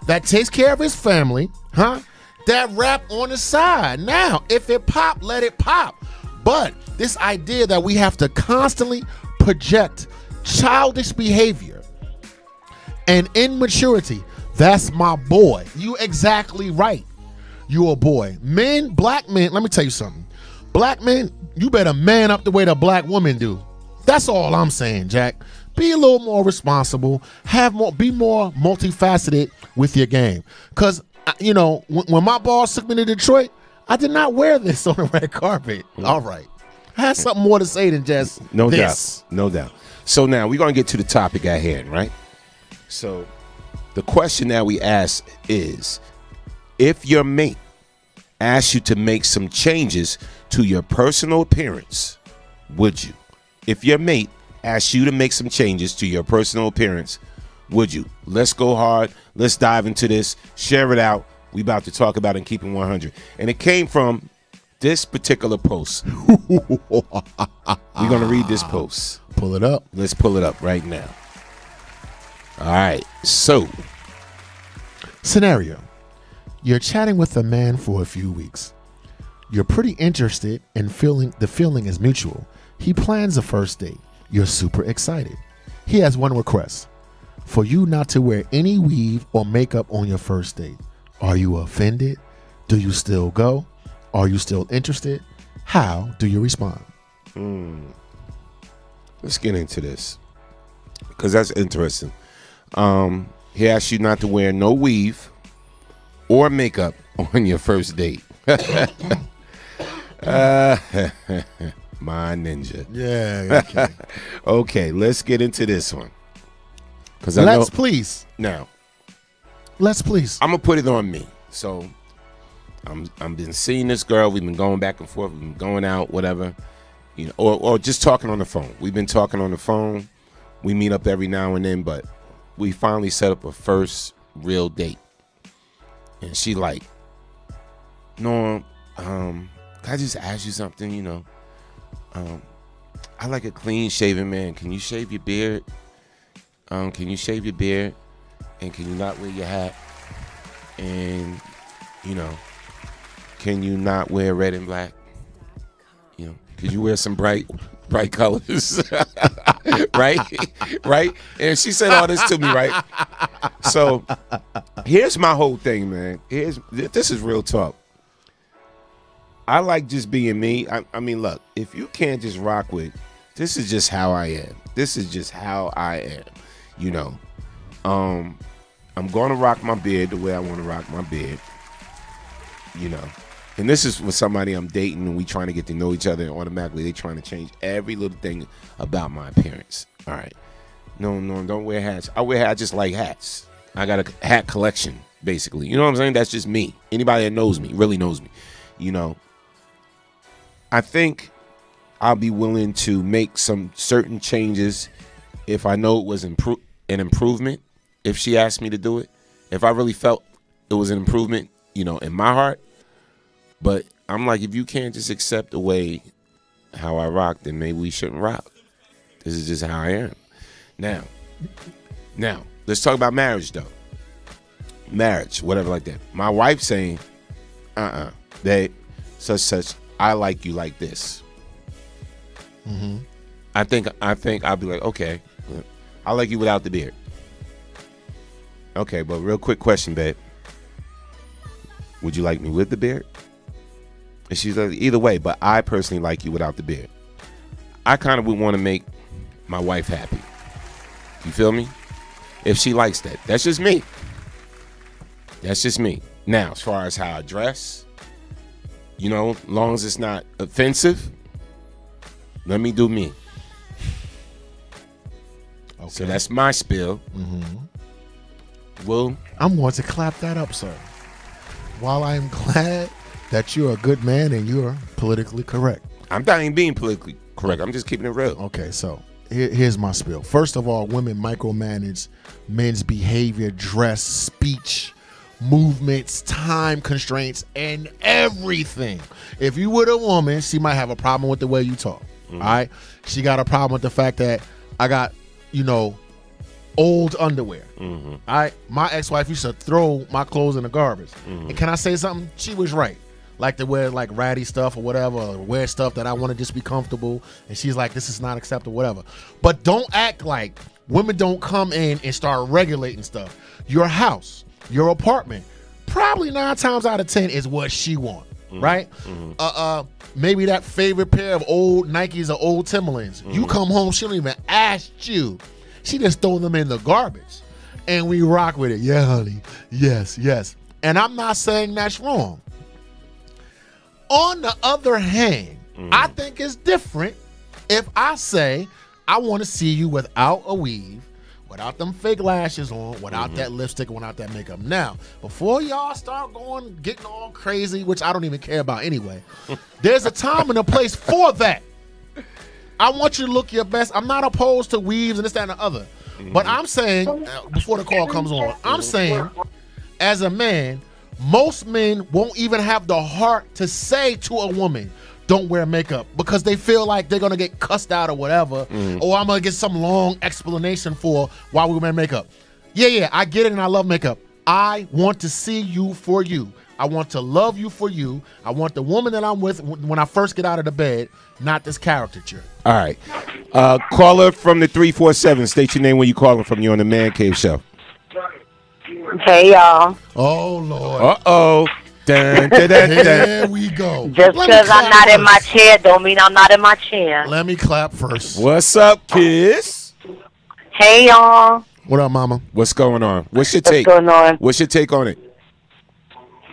[SPEAKER 14] that takes care of his family, huh? That rap on the side. Now, if it pop, let it pop. But this idea that we have to constantly project childish behavior and immaturity, that's my boy. You exactly right. You a boy. Men, black men, let me tell you something. Black men, you better man up the way the black women do. That's all I'm saying, Jack. Be a little more responsible. Be more multifaceted with your game. Because, when my boss took me to Detroit, I did not wear this on the red carpet. All right. I had something more to say than just this.
[SPEAKER 1] No doubt. So now we're going to get to the topic at hand, right? So the question that we ask is, if your mate asks you to make some changes to your personal appearance, would you? If your mate asks you to make some changes to your personal appearance, would you? Let's go hard. Let's dive into this. Share it out. We about to talk about it and keep it 100. And it came from this particular post. We're going to read this post.
[SPEAKER 14] Pull it up.
[SPEAKER 1] Let's pull it up right now. All right. So,
[SPEAKER 14] scenario. You're chatting with a man for a few weeks. You're pretty interested and the feeling is mutual. He plans a first date. You're super excited. He has one request. For you not to wear any weave or makeup on your first date. Are you offended? Do you still go? Are you still interested? How do you respond?
[SPEAKER 1] Let's get into this, because that's interesting. He asked you not to wear no weave or makeup on your first date. My ninja.
[SPEAKER 14] Yeah. Okay.
[SPEAKER 1] Okay, let's get into this one.
[SPEAKER 14] Let's please.
[SPEAKER 1] Now,
[SPEAKER 14] let's please.
[SPEAKER 1] I'm gonna put it on me. So, I'm been seeing this girl. We've been going back and forth. We've been going out, whatever, you know, or just talking on the phone. We've been talking on the phone. We meet up every now and then, but we finally set up a first real date. And she like, Norm, can I just ask you something? You know, I like a clean shaven man. Can you shave your beard? Can you shave your beard? And can you not wear your hat? And, you know, can you not wear red and black? You know, could you wear some bright colors? Right? Right? And she said all this to me, right? So here's my whole thing, man. This is real talk. I like just being me. I mean, look, if you can't just rock with, this is just how I am. This is just how I am. You know, I'm going to rock my beard the way I want to rock my beard, you know. And this is with somebody I'm dating and we trying to get to know each other, and automatically they trying to change every little thing about my appearance. All right. No, don't wear hats. I just like hats. I got a hat collection, basically. You know what I'm saying? That's just me. Anybody that knows me, really knows me, you know. I think I'll be willing to make some certain changes if I know it was an improvement, if she asked me to do it, if I really felt it was an improvement, you know, in my heart. But I'm like, if you can't just accept the way how I rock, then maybe we shouldn't rock. This is just how I am. Now, let's talk about marriage, though. Marriage, whatever like that. My wife saying, babe, such, I like you like this.
[SPEAKER 14] Mm-hmm.
[SPEAKER 1] I think I'll be like, okay, I like you without the beard. Okay, but real quick question, babe. Would you like me with the beard? And she's like, either way, but I personally like you without the beard. I kind of would want to make my wife happy. You feel me? If she likes that. That's just me. That's just me. Now, as far as how I dress, you know, as long as it's not offensive, let me do me. Okay. So that's my spiel.
[SPEAKER 14] Mm-hmm.
[SPEAKER 1] Well,
[SPEAKER 14] I'm going to clap that up, sir. While I am glad that you're a good man and you're politically correct.
[SPEAKER 1] I'm not even being politically correct. I'm just keeping it real.
[SPEAKER 14] Okay, so here's my spiel. First of all, women micromanage men's behavior, dress, speech, movements, time constraints, and everything. If you were a woman, she might have a problem with the way you talk. Mm-hmm. All right? She got a problem with the fact that I got, you know, old underwear. Mm-hmm. All right? My ex-wife used to throw my clothes in the garbage. Mm-hmm. And can I say something? She was right. Like to wear like ratty stuff or whatever, or wear stuff that I want to just be comfortable. And she's like, this is not acceptable, whatever. But don't act like women don't come in and start regulating stuff. Your house, your apartment, probably 9 times out of 10 is what she wants, right? Mm-hmm. Maybe that favorite pair of old Nikes or old Timberlands. Mm-hmm. You come home, she don't even ask you. She just throw them in the garbage. And we rock with it. Yeah, honey. Yes, yes. And I'm not saying that's wrong. On the other hand, I think it's different if I say I want to see you without a weave, without them fake lashes on, without that lipstick, without that makeup. Now, before y'all start getting all crazy, which I don't even care about anyway, there's a time and a place for that. I want you to look your best. I'm not opposed to weaves and this, that, and the other. But I'm saying, before the call comes on, I'm saying, as a man, most men won't even have the heart to say to a woman, don't wear makeup, because they feel like they're going to get cussed out or whatever, or I'm going to get some long explanation for why we wear makeup. Yeah, I get it, and I love makeup. I want to see you for you. I want to love you for you. I want the woman that I'm with when I first get out of the bed, not this caricature.
[SPEAKER 1] All right. Caller from the 347. State your name when you calling from. You on the Man Cave Show.
[SPEAKER 6] Hey, y'all.
[SPEAKER 14] Oh, Lord.
[SPEAKER 1] Uh-oh. Dun, dun, dun, dun.
[SPEAKER 14] There we go.
[SPEAKER 6] Just because I'm not in my chair don't mean I'm not in my chair.
[SPEAKER 14] Let me clap first.
[SPEAKER 1] What's up, Kiss?
[SPEAKER 6] Hey, y'all.
[SPEAKER 14] What up, mama?
[SPEAKER 1] What's going on? What's your take?
[SPEAKER 6] What's going on?
[SPEAKER 1] What's your take on it?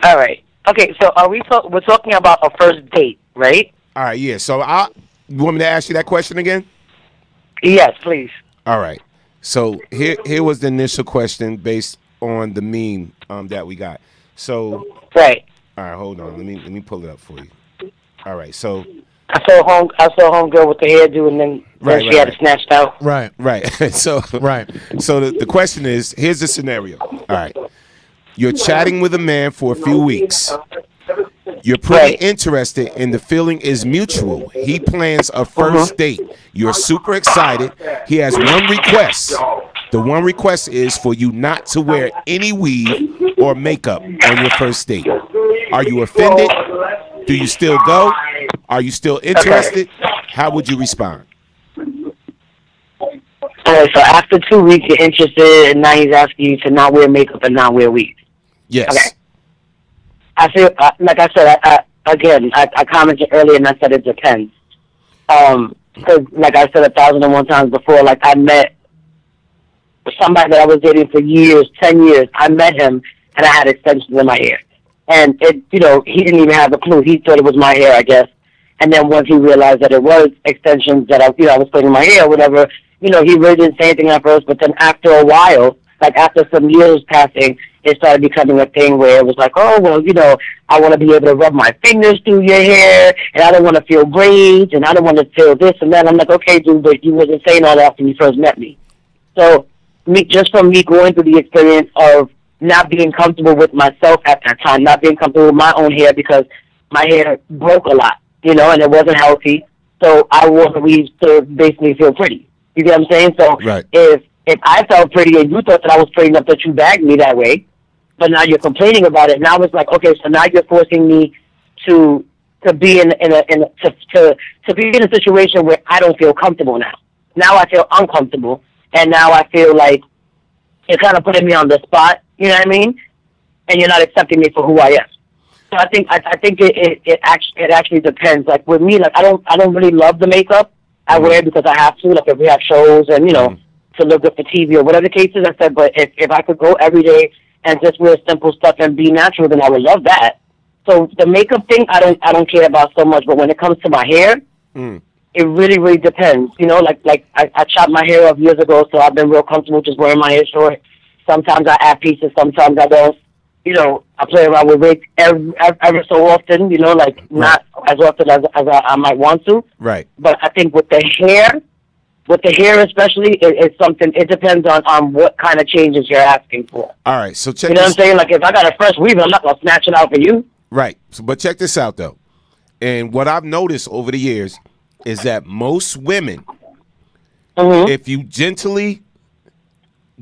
[SPEAKER 6] All right. Okay, so we're talking about a first date, right?
[SPEAKER 1] All right, yeah. So you want me to ask you that question again?
[SPEAKER 6] Yes, please.
[SPEAKER 1] All right. So here was the initial question based on the meme that we got. So
[SPEAKER 6] right.
[SPEAKER 1] All right, hold on. Let me pull it up for you. All right. So
[SPEAKER 6] I saw homegirl with the hairdo, and then she had it snatched out.
[SPEAKER 14] Right.
[SPEAKER 1] So
[SPEAKER 14] right.
[SPEAKER 1] So the question is, here's the scenario. All right. You're chatting with a man for a few weeks. You're pretty interested, and the feeling is mutual. He plans a first date. You're super excited. He has one request. The one request is for you not to wear any weave or makeup on your first date. Are you offended? Do you still go? Are you still interested? How would you respond?
[SPEAKER 6] All right, so after 2 weeks, you're interested, and now he's asking you to not wear makeup and not wear weave.
[SPEAKER 1] Yes.
[SPEAKER 6] Okay. I feel like I said. I commented earlier, and I said it depends. Because like I said 1,001 times before, like I met somebody that I was dating for years, 10 years. I met him, and I had extensions in my hair, and he didn't even have a clue. He thought it was my hair, I guess. And then once he realized that it was extensions that I was putting in my hair, or whatever, he really didn't say anything at first. But then after a while, like after some years passing, it started becoming a thing where it was like, oh, well, I want to be able to rub my fingers through your hair, and I don't want to feel braids, and I don't want to feel this and that. I'm like, okay, dude, but you wasn't saying all that when you first met me. So just from me going through the experience of not being comfortable with myself at that time, not being comfortable with my own hair because my hair broke a lot, and it wasn't healthy. So I wore weaves to basically feel pretty. You get what I'm saying? So
[SPEAKER 1] right.
[SPEAKER 6] If I felt pretty and you thought that I was pretty enough that you bagged me that way, but now you're complaining about it. Now it's like, okay, so now you're forcing me to be in a situation where I don't feel comfortable now. Now I feel uncomfortable, and now I feel like you're kind of putting me on the spot. You know what I mean? And you're not accepting me for who I am. So I think it actually depends. Like with me, like I don't really love the makeup. I wear it because I have to. Like if we have shows and to look good for TV or whatever the case is. I said, but if I could go every day and just wear simple stuff and be natural, then I would love that. So the makeup thing, I don't care about so much. But when it comes to my hair, it really, really depends. Like I chopped my hair off years ago, so I've been real comfortable just wearing my hair short. Sometimes I add pieces, sometimes I don't. I play around with wigs ever so often. Not as often as I might want to.
[SPEAKER 1] Right.
[SPEAKER 6] But I think with the hair especially, it's something. It depends on what kind of changes you're asking for.
[SPEAKER 1] All right, so check.
[SPEAKER 6] You know what I'm saying? Like if I got a fresh weave, I'm not gonna snatch it out for you.
[SPEAKER 1] Right. But check this out though, and what I've noticed over the years is that most women, if you gently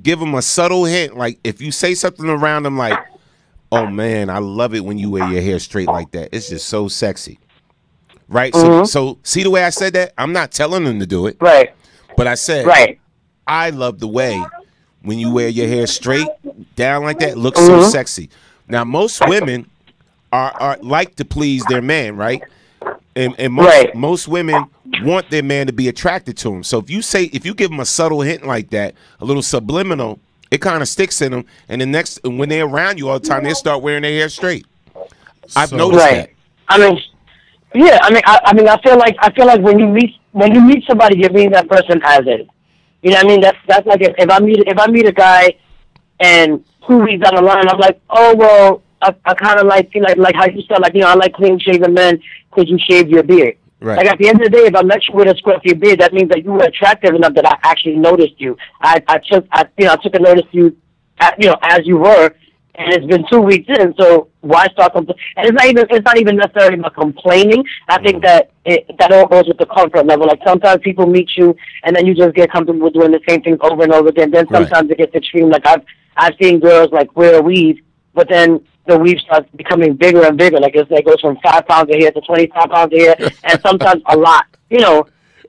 [SPEAKER 1] give them a subtle hint, like if you say something around them, like, "Oh man, I love it when you wear your hair straight like that. It's just so sexy." Right. So see the way I said that? I'm not telling them to do it.
[SPEAKER 6] Right.
[SPEAKER 1] But I said,
[SPEAKER 6] right.
[SPEAKER 1] I love the way when you wear your hair straight down like that. It looks so sexy. Now, most women are like to please their man, right? And most women want their man to be attracted to them. So if you give them a subtle hint like that, a little subliminal, it kind of sticks in them. And when they're around you all the time, they start wearing their hair straight. I've noticed that.
[SPEAKER 6] Yeah, I feel like when you meet somebody, you're meeting that person as is. You know what I mean? That's like if I meet a guy and 2 weeks down the line, I'm like, oh well, I kind of like how you said, like I like clean shaven men because you shave your beard.
[SPEAKER 1] Right.
[SPEAKER 6] Like at the end of the day, if I met you with a scruffy beard, that means that you were attractive enough that I actually noticed you. I took a notice to you, as you were, And it's been 2 weeks in, so why start complaining? And it's not even necessarily about complaining. I think that that all goes with the comfort level. Like sometimes people meet you, and then you just get comfortable doing the same things over and over again. Then sometimes it gets extreme. Like I've seen girls like wear a weave, but then the weave starts becoming bigger and bigger. Like it goes from 5 pounds a hair to 25 pounds a hair, and sometimes a lot. You know,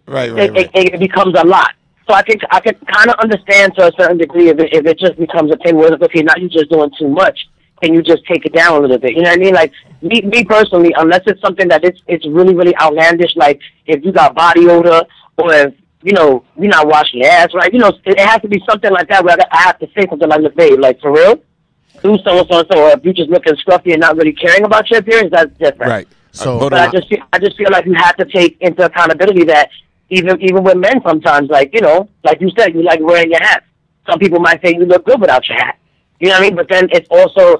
[SPEAKER 6] it becomes a lot. So I think I can kind of understand to a certain degree if it just becomes a thing where it's okay, now you're just doing too much, can you just take it down a little bit? You know what I mean? Like me personally, unless it's something that it's really, really outlandish, like if you got body odor or if, you know, you're not washing your ass right, you know, it has to be something like that where I have to say something like, look, babe, like for real, do so-and-so, or if you're just looking scruffy and not really caring about your appearance, that's different.
[SPEAKER 1] Right. So,
[SPEAKER 6] but I just feel like you have to take into accountability that even with men sometimes, like, you know, like you said, you like wearing your hat. Some people might say you look good without your hat. You know what I mean? But then it's also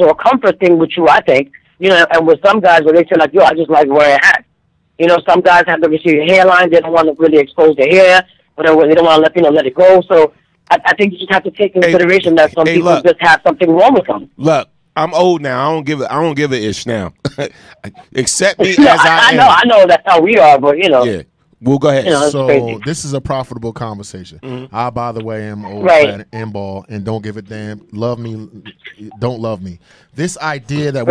[SPEAKER 6] a comfort thing with you, I think. You know, and with some guys where they say like, yo, I just like wearing a hat. You know, some guys have the receding hairline, they don't want to really expose their hair, but they don't want to let it go. So I think you just have to take into consideration that some people just have something wrong with them.
[SPEAKER 1] Look, I'm old now. I don't give a ish now. Accept me as I am.
[SPEAKER 6] I know that's how we are, but you know.
[SPEAKER 1] Yeah. We'll go ahead.
[SPEAKER 6] You know,
[SPEAKER 14] so this is a profitable conversation. I, by the way, am old and ball and don't give a damn. Love me, don't love me. This idea that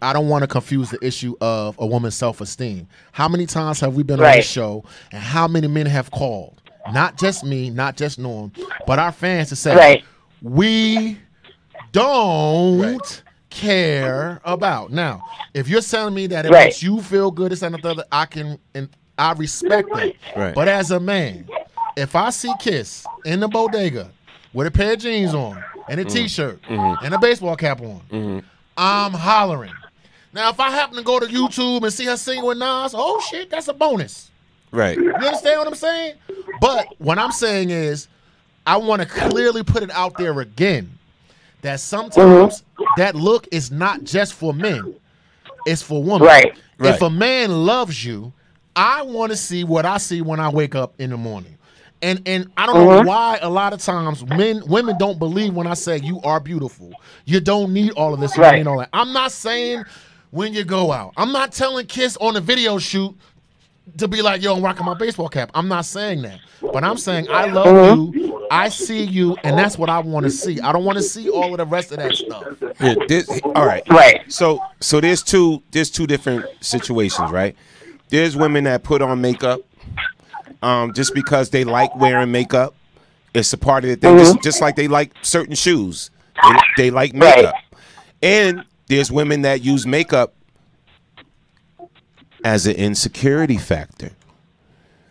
[SPEAKER 14] I don't want to confuse the issue of a woman's self-esteem. How many times have we been on this show, and how many men have called? Not just me, not just Norm, but our fans to say we don't care about. Now, if you're telling me that it makes you feel good, it's another, I respect that. But as a man, if I see Kiss in the bodega with a pair of jeans on and a T-shirt and a baseball cap on, I'm hollering. Now, if I happen to go to YouTube and see her sing with Nas, oh, shit, that's a bonus.
[SPEAKER 1] Right.
[SPEAKER 14] You understand what I'm saying? But what I'm saying is I want to clearly put it out there again that sometimes that look is not just for men. It's for women. If a man loves you, I want to see what I see when I wake up in the morning. And I don't know why a lot of times women don't believe when I say you are beautiful. You don't need all of this. You don't need all that. I'm not saying when you go out. I'm not telling Kiss on a video shoot to be like, yo, I'm rocking my baseball cap. I'm not saying that. But I'm saying I love you, I see you, and that's what I want to see. I don't want to see all of the rest of that stuff.
[SPEAKER 1] All right. So there's two different situations, right? There's women that put on makeup just because they like wearing makeup. It's a part of the thing, just like they like certain shoes. They like makeup. And there's women that use makeup as an insecurity factor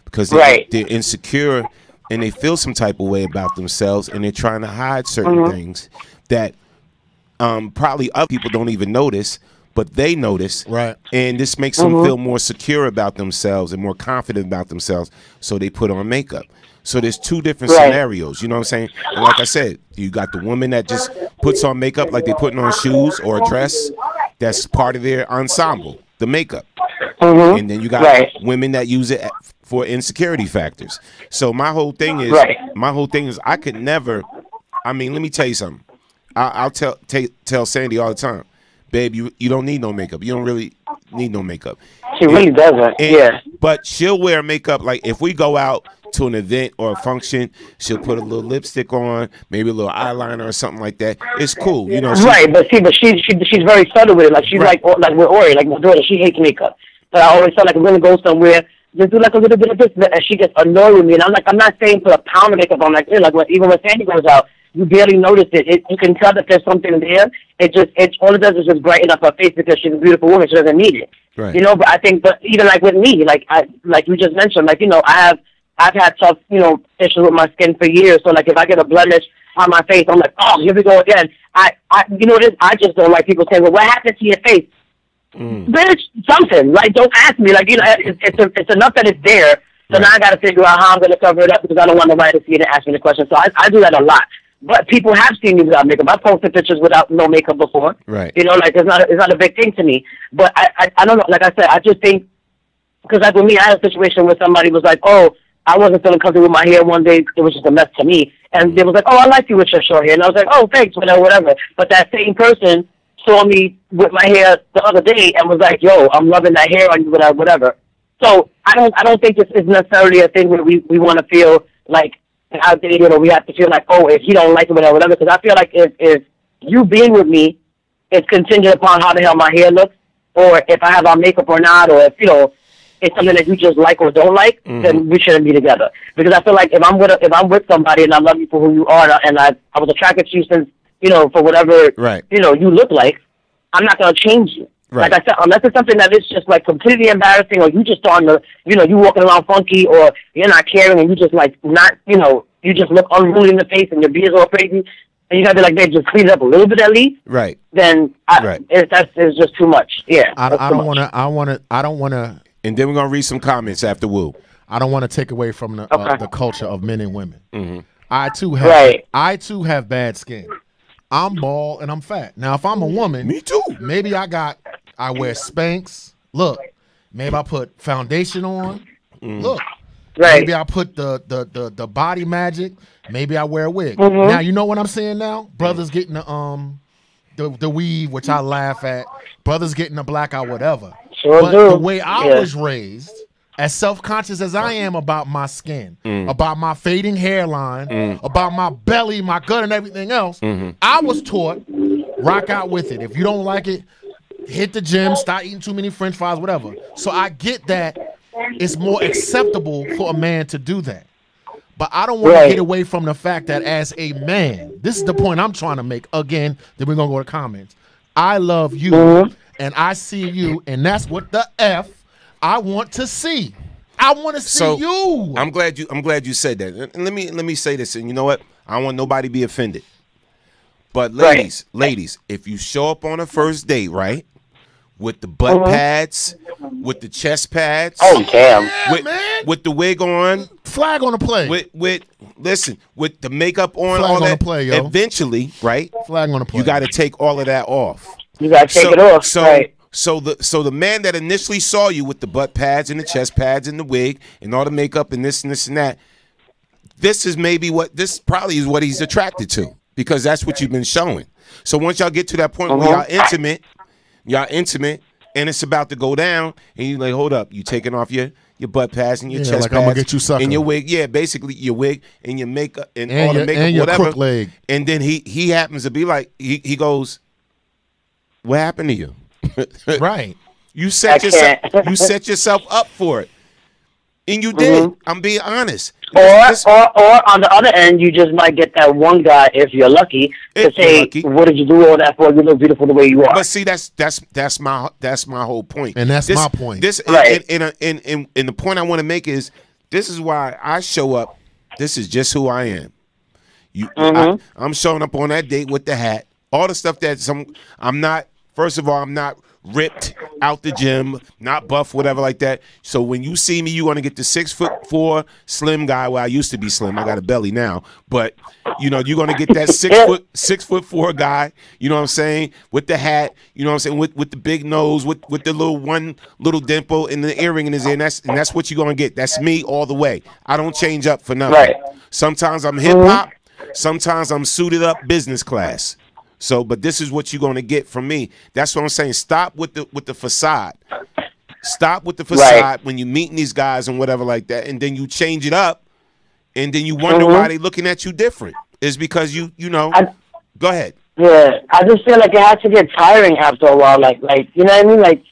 [SPEAKER 1] because they're insecure and they feel some type of way about themselves and they're trying to hide certain things that probably other people don't even notice, but they notice. And this makes them feel more secure about themselves and more confident about themselves, so they put on makeup. So there's two different scenarios, you know what I'm saying? And like I said, you got the woman that just puts on makeup like they're putting on shoes or a dress. That's part of their ensemble, the makeup. And then you got women that use it for insecurity factors. So my whole thing is, I could never. I mean, let me tell you something. I'll tell Sandy all the time, babe, you don't need no makeup. You don't really need no makeup.
[SPEAKER 6] She really doesn't.
[SPEAKER 1] But she'll wear makeup. Like if we go out to an event or a function, she'll put a little lipstick on, maybe a little eyeliner or something like that. It's cool, you know.
[SPEAKER 6] But she's very subtle with it. Like she's like with Ori, like my daughter, she hates makeup. But I always felt like I'm gonna go somewhere, just do like a little bit of this, and she gets annoyed with me. And I'm like, I'm not saying put a pound of makeup on, like even when Sandy goes out, you barely notice it. You can tell that there's something there. It all it does is just brighten up her face because she's a beautiful woman. She doesn't need it. You know. But I think, but even like with me, like you just mentioned, like, you know, I've had tough, you know, issues with my skin for years. So like if I get a blemish on my face, I'm like, oh, here we go again. You know this. I just don't like people saying, well, what happened to your face? Bitch, something. Like, don't ask me. Like, you know, it's enough that it's there. So now I got to figure out how I'm going to cover it up because I don't want nobody to see it and ask me the question. So I do that a lot. But people have seen me without makeup. I posted pictures without no makeup before. You know, like it's not a big thing to me. But I don't know. Like I said, I just think because like with me, I had a situation where somebody was like, oh, I wasn't feeling comfortable with my hair one day. It was just a mess to me. And they was like, oh, I like you with your short hair. And I was like, oh, thanks, whatever. But that same person saw me with my hair the other day and was like, yo, I'm loving that hair on you, whatever. So I don't think this is necessarily a thing where we want to feel like outdated or we have to feel like, oh, if you don't like it, whatever. Because I feel like if you being with me is contingent upon how the hell my hair looks, or if I have on makeup or not, or if, it's something that you just like or don't like, then we shouldn't be together. Because I feel like if I'm with somebody and I love you for who you are, and I was attracted to you since, for whatever, you look like, I'm not going to change you. Right. Like I said, unless it's something that is just like completely embarrassing, or you just starting to, you walking around funky, or you're not caring, and you just like not, you just look unruly in the face, and your beard's all crazy, and you gotta be like, babe, just clean it up a little bit at least. Right. Then it's just too much. Yeah. I don't want to.
[SPEAKER 1] And then we're gonna read some comments after Woo.
[SPEAKER 14] I don't want to take away from the culture of men and women.
[SPEAKER 1] Mm-hmm.
[SPEAKER 14] I too have bad skin. I'm bald and I'm fat. Now, if I'm a woman,
[SPEAKER 1] me too.
[SPEAKER 14] Maybe I wear Spanx. Look, maybe I put foundation on. Look, maybe I put the body magic. Maybe I wear a wig. Now, you know what I'm saying now? Brothers getting the weave, which I laugh at. Brothers getting the blackout, whatever. But the way I was raised, as self-conscious as I am about my skin, about my fading hairline, about my belly, my gut, and everything else, I was taught, rock out with it. If you don't like it, hit the gym, stop eating too many French fries, whatever. So I get that it's more acceptable for a man to do that. But I don't want to get away from the fact that as a man, this is the point I'm trying to make. Again, then we're going to go to comments. I love you, and I see you, and that's what the F I want to see. I want to see you.
[SPEAKER 1] I'm glad you said that. And let me say this, and you know what? I don't want nobody to be offended. But ladies, if you show up on a first date, right, with the butt pads, with the chest pads, with the wig on,
[SPEAKER 14] flag on the play,
[SPEAKER 1] with the makeup on, flag all that. Play, yo. Eventually, right,
[SPEAKER 14] flag on the play.
[SPEAKER 1] You got to take all of that off.
[SPEAKER 6] You got to take it off.
[SPEAKER 1] So the man that initially saw you with the butt pads and the chest pads and the wig and all the makeup and this and that, this probably is what he's attracted to, because that's what you've been showing. So once y'all get to that point where y'all intimate, and it's about to go down, and you're like, hold up, you taking off your butt pads and your chest pads,
[SPEAKER 14] I'm gonna get you sucking.
[SPEAKER 1] And your wig, basically your wig and your makeup and all the makeup, and your whatever.
[SPEAKER 14] Crook leg.
[SPEAKER 1] And then he happens to be like, he goes, what happened to you?
[SPEAKER 14] Right.
[SPEAKER 1] You set yourself up for it. And you did. I'm being honest.
[SPEAKER 6] Or on the other end, you just might get that one guy, if you're lucky, to say, what did you do all that for? You look beautiful the way you are.
[SPEAKER 1] But see, that's my whole point.
[SPEAKER 14] And that's my point.
[SPEAKER 1] And the point I want to make is, this is why I show up. This is just who I am. I'm showing up on that date with the hat. All the stuff that I'm not. First of all, I'm not ripped out the gym, not buff, whatever like that. So when you see me, you're going to get the 6'4" slim guy. Well, I used to be slim. I got a belly now. But, you're going to get that 6'4" guy, you know what I'm saying, with the hat, you know what I'm saying, with the big nose, with the one little dimple and the earring in his ear. And that's what you're going to get. That's me all the way. I don't change up for nothing. Right. Sometimes I'm hip-hop. Sometimes I'm suited up business class. So, but this is what you're going to get from me. That's what I'm saying. Stop with the facade. Stop with the facade when you're meeting these guys and whatever like that, and then you change it up, and then you wonder why they're looking at you different. It's because you know. Go ahead.
[SPEAKER 6] Yeah, I just feel like it has to get tiring after a while. Like you know what I mean? Like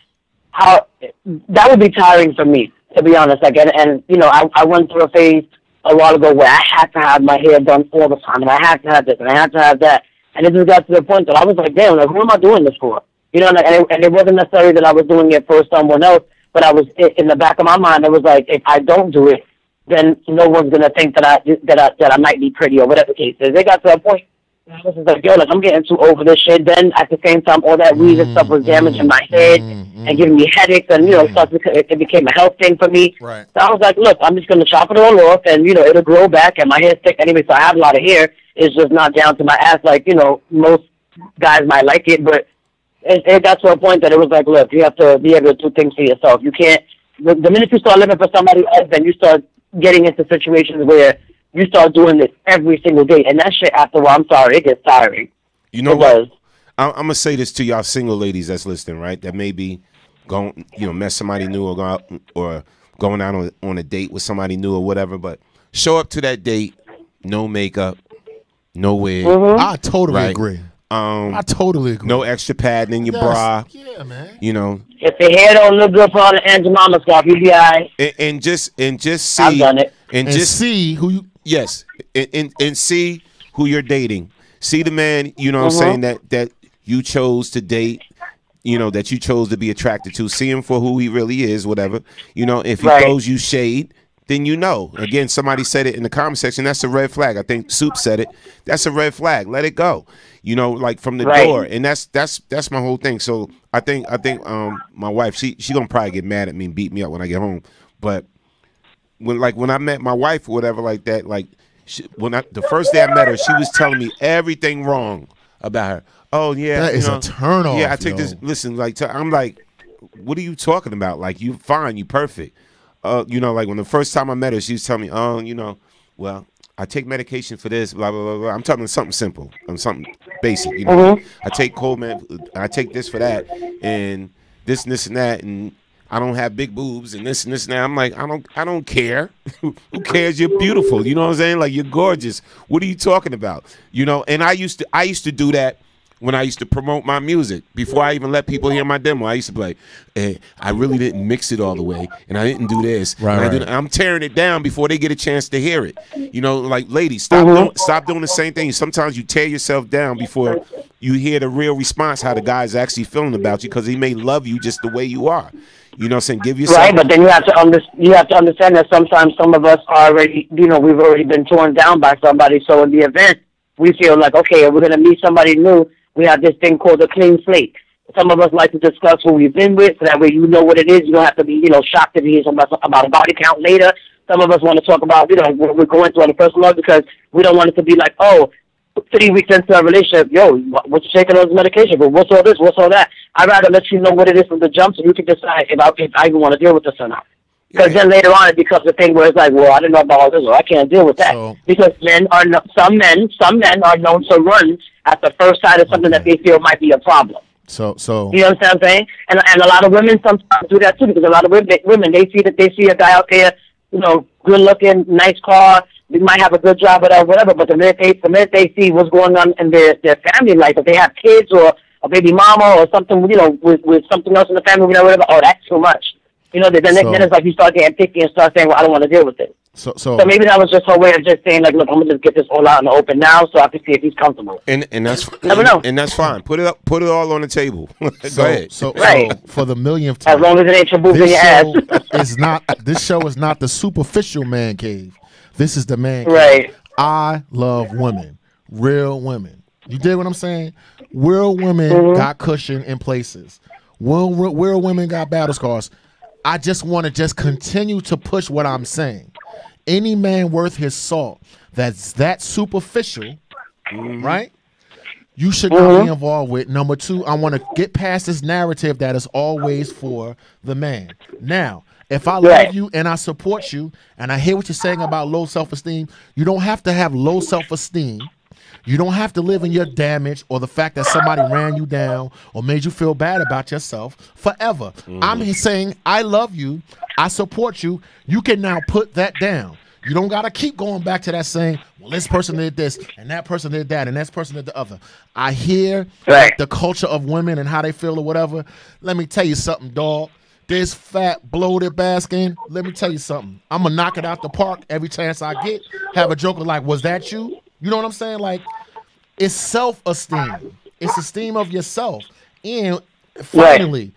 [SPEAKER 6] how that would be tiring for me, to be honest. Like and I went through a phase a while ago where I had to have my hair done all the time, and I had to have this, and I had to have that. And it just got to the point that I was like, damn, like, who am I doing this for? And it wasn't necessarily that I was doing it for someone else, but I was, in the back of my mind, it was like, if I don't do it, then no one's going to think that I might be pretty or whatever the case is. It got to a point where I was just like, yo, like, I'm getting too over this shit. Then at the same time, all that weed and stuff was damaging my head and giving me headaches, and, it became a health thing for me.
[SPEAKER 14] Right.
[SPEAKER 6] So I was like, look, I'm just going to chop it all off, and, it'll grow back, and my hair's thick anyway, so I have a lot of hair. It's just not down to my ass like, most guys might like it, but it got to a point that it was like, look, you have to be able to do things for yourself. You can't, the minute you start living for somebody else, then you start getting into situations where you start doing this every single day, and that shit after a while, I'm sorry, it gets tiring.
[SPEAKER 1] You know what? I'm gonna say this to y'all single ladies that's listening, right? That may be going, met somebody new or going out on a date with somebody new or whatever. But show up to that date, no makeup, no wig.
[SPEAKER 14] I totally agree. I totally agree.
[SPEAKER 1] No extra padding in your bra.
[SPEAKER 14] Yeah, man.
[SPEAKER 6] If the hair don't look good for all the Aunt Jemima stuff, you be all right.
[SPEAKER 1] And just see.
[SPEAKER 6] I've done it.
[SPEAKER 1] And just
[SPEAKER 14] see who you.
[SPEAKER 1] Yes, and see who you're dating. See the man, I'm saying, that you chose to date, that you chose to be attracted to. See him for who he really is, whatever. If he throws you shade, then Again, somebody said it in the comment section. That's a red flag. I think Soup said it. That's a red flag. Let it go. Like from the door. And that's my whole thing. So I think my wife, she gonna probably get mad at me and beat me up when I get home. But when I met my wife or whatever like that, the first day I met her, she was telling me everything wrong about her. Oh yeah,
[SPEAKER 14] that is a turnoff.
[SPEAKER 1] Yeah, I take this. Listen, I'm like, what are you talking about? Like, you fine, you perfect. Like when the first time I met her, she was telling me, well, I take medication for this, blah blah blah blah. I'm talking something simple, something basic. I take I take this for that, and this and that, and I don't have big boobs and this and that. I'm like, I don't care. Who cares? You're beautiful. You know what I'm saying? Like, you're gorgeous. What are you talking about? And I used to do that when I used to promote my music. Before I even let people hear my demo, I used to be like, hey, I really didn't mix it all the way, and I didn't do this.
[SPEAKER 14] Right.
[SPEAKER 1] I'm tearing it down before they get a chance to hear it. Like, ladies, stop doing the same thing. Sometimes you tear yourself down before you hear the real response, how the guy's actually feeling about you, because he may love you just the way you are. You know what I'm saying? Give yourself
[SPEAKER 6] right, but then you have to understand that sometimes some of us are already, we've already been torn down by somebody. So in the event we feel like, okay, we're gonna meet somebody new, we have this thing called a clean slate. Some of us like to discuss who we've been with, so that way you know what it is. You don't have to be, shocked to hear about a body count later. Some of us want to talk about, what we're going through on the personal level, because we don't want it to be like, oh, 3 weeks into a relationship, yo, what you taking all this medication for? What's all this? What's all that? I'd rather let you know what it is from the jump, so you can decide if I even want to deal with this or not. Because then later on it becomes a thing where it's like, well, I didn't know about all this, or I can't deal with that. Because some men are known to run at the first sight of something that they feel might be a problem.
[SPEAKER 14] So
[SPEAKER 6] you understand what I'm saying? And a lot of women sometimes do that too, because a lot of women they see a guy out there, good looking, nice car, they might have a good job, whatever. But the minute they see what's going on in their family life, if they have kids or a baby mama or something, with something else in the family, whatever, oh, that's too much. Then it's like you start getting picky and start saying, well, I don't want to deal with it.
[SPEAKER 14] So
[SPEAKER 6] maybe that was just her way of just saying, like, look, I'm gonna just get this all out in the open now, so I can see if he's comfortable.
[SPEAKER 1] And that's
[SPEAKER 6] never know.
[SPEAKER 1] And that's fine. Put it all on the table. Go ahead.
[SPEAKER 14] So for the millionth time,
[SPEAKER 6] as long as it ain't your boobs in your ass.
[SPEAKER 14] This show is not the superficial man cave. This is the man cave.
[SPEAKER 6] Right.
[SPEAKER 14] I love women, real women. You dig what I'm saying? Real women got cushion in places. Real women got battle scars. I just want to continue to push what I'm saying. Any man worth his salt that's that superficial, right? You should not be involved with. Number two, I want to get past this narrative that is always for the man. Now, if I love you and I support you, and I hear what you're saying about low self-esteem, you don't have to have low self-esteem. You don't have to live in your damage or the fact that somebody ran you down or made you feel bad about yourself forever. I'm saying I love you. I support you. You can now put that down. You don't got to keep going back to that saying, well, this person did this and that person did that and this person did the other. I hear the culture of women and how they feel or whatever. Let me tell you something, dog. This fat, bloated Baskin, let me tell you something. I'm going to knock it out the park every chance I get. Have a joker like, was that you? You know what I'm saying? Like, it's self-esteem. It's esteem of yourself. And finally,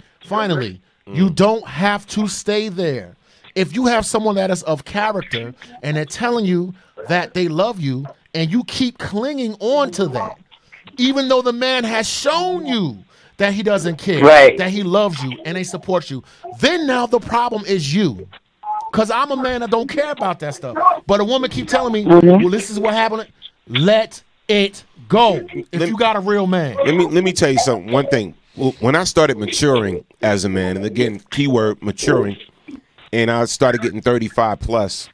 [SPEAKER 14] you don't have to stay there. If you have someone that is of character and they're telling you that they love you and you keep clinging on to that, even though the man has shown you that he doesn't care, that he loves you and they support you, then now the problem is you. Because I'm a man that don't care about that stuff. But a woman keep telling me, well, this is what happened. Let it go. If you got a real man.
[SPEAKER 1] Let me tell you something. One thing. When I started maturing as a man, and again, keyword maturing, and I started getting 35 plus,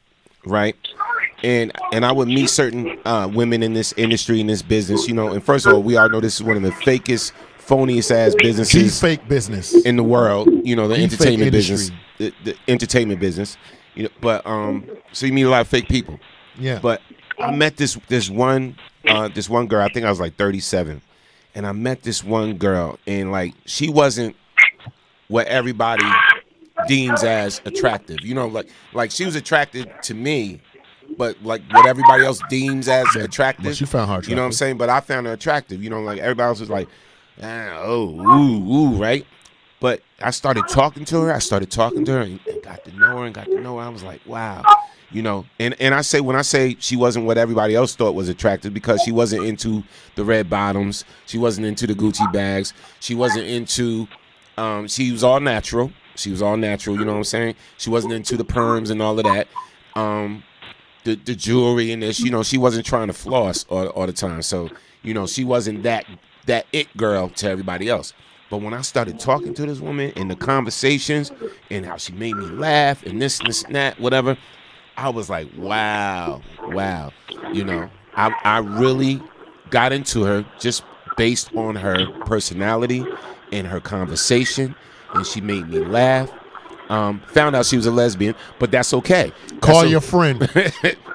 [SPEAKER 1] right? And I would meet certain women in this industry, in this business, you know. And first of all, we all know this is one of the fakest, phoniest ass businesses,
[SPEAKER 14] fake business
[SPEAKER 1] in the world. You know, the entertainment business, the entertainment business. You know, but so you meet a lot of fake people.
[SPEAKER 14] Yeah.
[SPEAKER 1] But I met this one girl. I think I was like 37, and I met this one girl, and like she wasn't what everybody deems as attractive. You know, like she was attracted to me, but like what everybody else deems as attractive.
[SPEAKER 14] But you found her attractive.
[SPEAKER 1] You know what I'm saying? But I found her attractive. You know, like everybody else was like, ooh, right? But I started talking to her. And got to know her. I was like, wow. You know, and I say, when I say she wasn't what everybody else thought was attractive, because she wasn't into the red bottoms. She wasn't into the Gucci bags. She wasn't into, she was all natural. You know what I'm saying? She wasn't into the perms and all of that. The jewelry and this, you know, she wasn't trying to floss all the time. So, you know, she wasn't that it girl to everybody else. But when I started talking to this woman and the conversations and how she made me laugh and this and that, whatever, I was like, wow. You know, I really got into her just based on her personality and her conversation, and she made me laugh. Found out she was a lesbian, but that's okay.
[SPEAKER 14] Call your friend.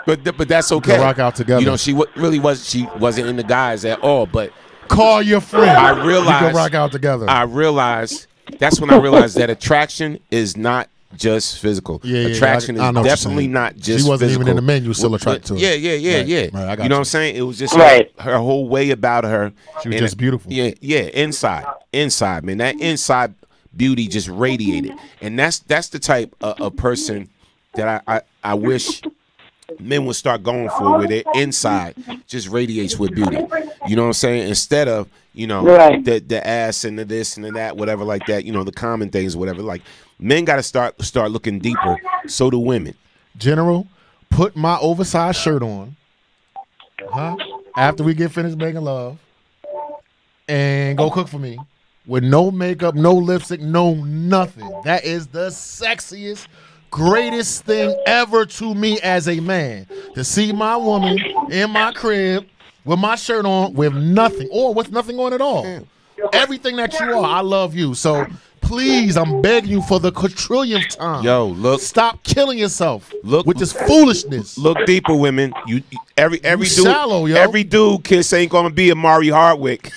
[SPEAKER 1] but that's okay.
[SPEAKER 14] Rock out together.
[SPEAKER 1] You know, she wasn't into guys at all, but
[SPEAKER 14] call your friend.
[SPEAKER 1] I realized
[SPEAKER 14] you can rock out together.
[SPEAKER 1] That's when I realized that attraction is not just physical. Attraction is definitely not just physical.
[SPEAKER 14] She wasn't even in the menu, still attracted to her.
[SPEAKER 1] Yeah.
[SPEAKER 14] Right, I got
[SPEAKER 1] you know what I'm saying? It was just
[SPEAKER 6] right.
[SPEAKER 1] her whole way about her.
[SPEAKER 14] She was just beautiful.
[SPEAKER 1] Yeah. Inside, man. That inside beauty just radiated. And that's the type of person that I wish men would start going for, where their inside just radiates with beauty. You know what I'm saying? Instead of, you know, the ass and the this and the that, whatever like that, you know, the common things, whatever. Like, men got to start looking deeper. So do women.
[SPEAKER 14] General, put my oversized shirt on after we get finished making love and go cook for me with no makeup, no lipstick, no nothing. That is the sexiest, greatest thing ever to me as a man, to see my woman in my crib with my shirt on with nothing, or with nothing on at all. Everything that you are, I love you. So please, I'm begging you for the quadrillionth time.
[SPEAKER 1] Yo, look.
[SPEAKER 14] Stop killing yourself
[SPEAKER 1] with
[SPEAKER 14] this foolishness.
[SPEAKER 1] Look deeper, women. Every dude,
[SPEAKER 14] shallow, yo.
[SPEAKER 1] Every dude, Kiss ain't gonna be Amari Hardwick.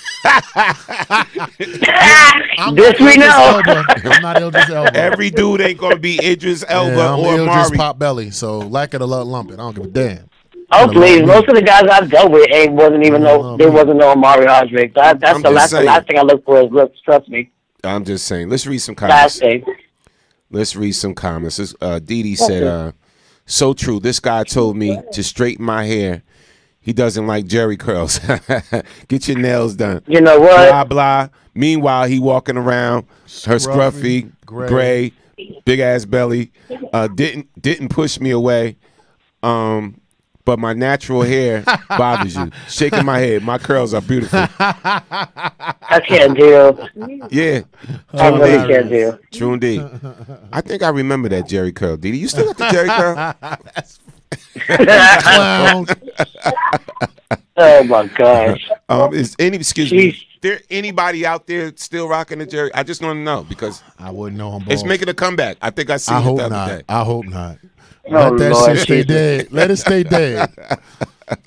[SPEAKER 6] This we know.
[SPEAKER 14] I'm not Idris Elba.
[SPEAKER 1] Every dude ain't gonna be Idris Elba
[SPEAKER 14] I'm
[SPEAKER 1] or
[SPEAKER 14] Idris
[SPEAKER 1] Amari.
[SPEAKER 14] Pop Belly. So like it or lump it. I don't give a damn.
[SPEAKER 6] Oh please! Most of the guys I've dealt with wasn't no Amari Hardwick. That's the last thing I look for is looks. Trust me.
[SPEAKER 1] I'm just saying. Let's read some comments. Let's read some comments. Dee Dee said, so true. This guy told me to straighten my hair. He doesn't like jerry curls. Get your nails done.
[SPEAKER 6] You know what?
[SPEAKER 1] Blah, blah. Meanwhile, he walking around, her scruffy, gray, big-ass belly. Didn't push me away. But my natural hair bothers you. Shaking my head. My curls are beautiful.
[SPEAKER 6] I can't deal.
[SPEAKER 1] Yeah.
[SPEAKER 6] I really can't deal.
[SPEAKER 1] True indeed. I think I remember that jerry curl. Didi, you still got the jerry curl?
[SPEAKER 14] Clown.
[SPEAKER 6] Oh my gosh.
[SPEAKER 1] Excuse me. Is there anybody out there still rocking the jerry? I just want to know, because
[SPEAKER 14] I wouldn't know him.
[SPEAKER 1] It's making a comeback. I think I seen it the other day.
[SPEAKER 14] I hope not. Let that shit stay dead. Let it stay dead.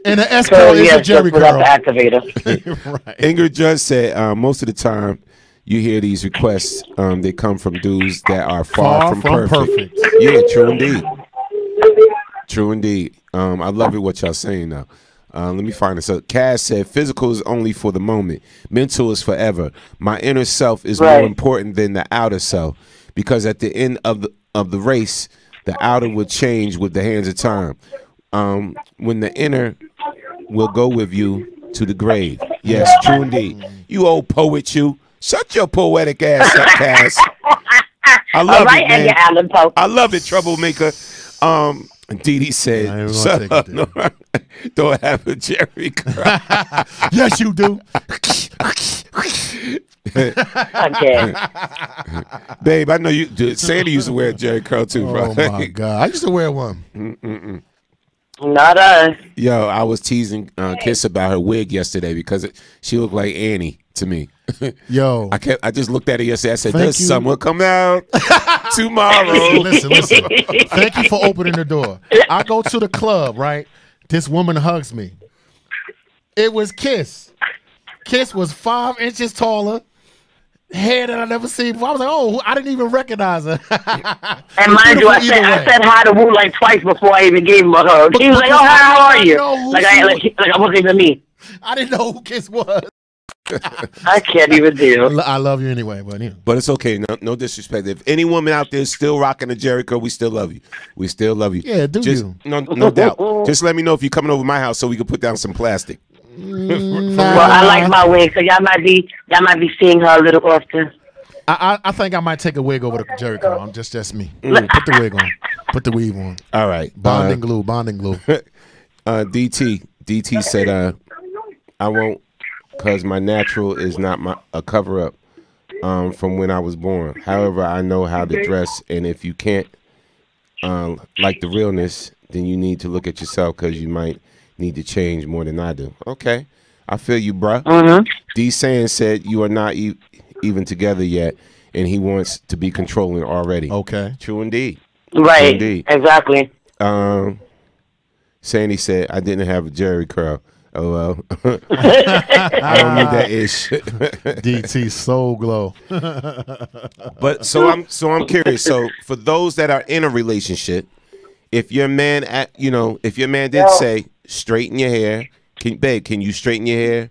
[SPEAKER 14] And the S curl is a jerry curl.
[SPEAKER 6] Activator.
[SPEAKER 14] Right.
[SPEAKER 1] Ingrid Judge said, most of the time you hear these requests, they come from dudes that are far from perfect. Yeah, true indeed. True indeed. I love it what y'all saying now. Let me find this out. Cass said, physical is only for the moment. Mental is forever. My inner self is more important than the outer self, because at the end of the race, the outer will change with the hands of time. When the inner will go with you to the grave. Yes, true indeed. You old poet, you. Shut your poetic ass up, Cass. I love it, man. I love it, troublemaker. Dee Dee said, shut up. No, don't have a jerry curl.
[SPEAKER 14] Yes, you do.
[SPEAKER 6] Okay.
[SPEAKER 1] Babe, I know you. Sandy used to wear a jerry curl too, bro.
[SPEAKER 14] Oh my God, I used to wear one.
[SPEAKER 6] Not I.
[SPEAKER 1] Yo, I was teasing Kiss about her wig yesterday because she looked like Annie to me.
[SPEAKER 14] Yo,
[SPEAKER 1] I just looked at her yesterday. I said,
[SPEAKER 14] Thank
[SPEAKER 1] "Does
[SPEAKER 14] you.
[SPEAKER 1] someone come out tomorrow?"
[SPEAKER 14] Listen. Thank you for opening the door. I go to the club, right? This woman hugs me. It was Kiss. Kiss was 5 inches taller. Hair that I never seen before. I was like, oh, I didn't even recognize her.
[SPEAKER 6] And mind you, I said hi to Wu like twice before I even gave him a hug. She was like, "Oh, how are you?" Like I wasn't even me.
[SPEAKER 14] I didn't know who Kiss was.
[SPEAKER 6] I can't even deal.
[SPEAKER 14] I love you anyway, but
[SPEAKER 1] But it's okay. No disrespect. If any woman out there is still rocking the Jerry curl, we still love you. We still love you.
[SPEAKER 14] Yeah, do
[SPEAKER 1] Just,
[SPEAKER 14] you?
[SPEAKER 1] No doubt. Just let me know if you're coming over my house so we can put down some plastic.
[SPEAKER 6] Well, I like my wig, so y'all might be seeing her a little often.
[SPEAKER 14] I think I might take a wig over to Jerry curl. I'm just me. Put the wig on. Put the weave on.
[SPEAKER 1] All right.
[SPEAKER 14] Bonding glue.
[SPEAKER 1] DT said, I won't, because my natural is not a cover-up from when I was born. However, I know how to dress, and if you can't like the realness, then you need to look at yourself because you might need to change more than I do. Okay. I feel you, bruh. D. Sands said you are not even together yet, and he wants to be controlling already.
[SPEAKER 14] Okay.
[SPEAKER 1] True indeed.
[SPEAKER 6] Right.
[SPEAKER 1] True indeed.
[SPEAKER 6] Exactly.
[SPEAKER 1] Sandy said, I didn't have a Jerry curl. Oh, well. I don't need that ish.
[SPEAKER 14] DT Soul Glow.
[SPEAKER 1] But so I'm curious. So for those that are in a relationship, if your man did say straighten your hair, can you straighten your hair,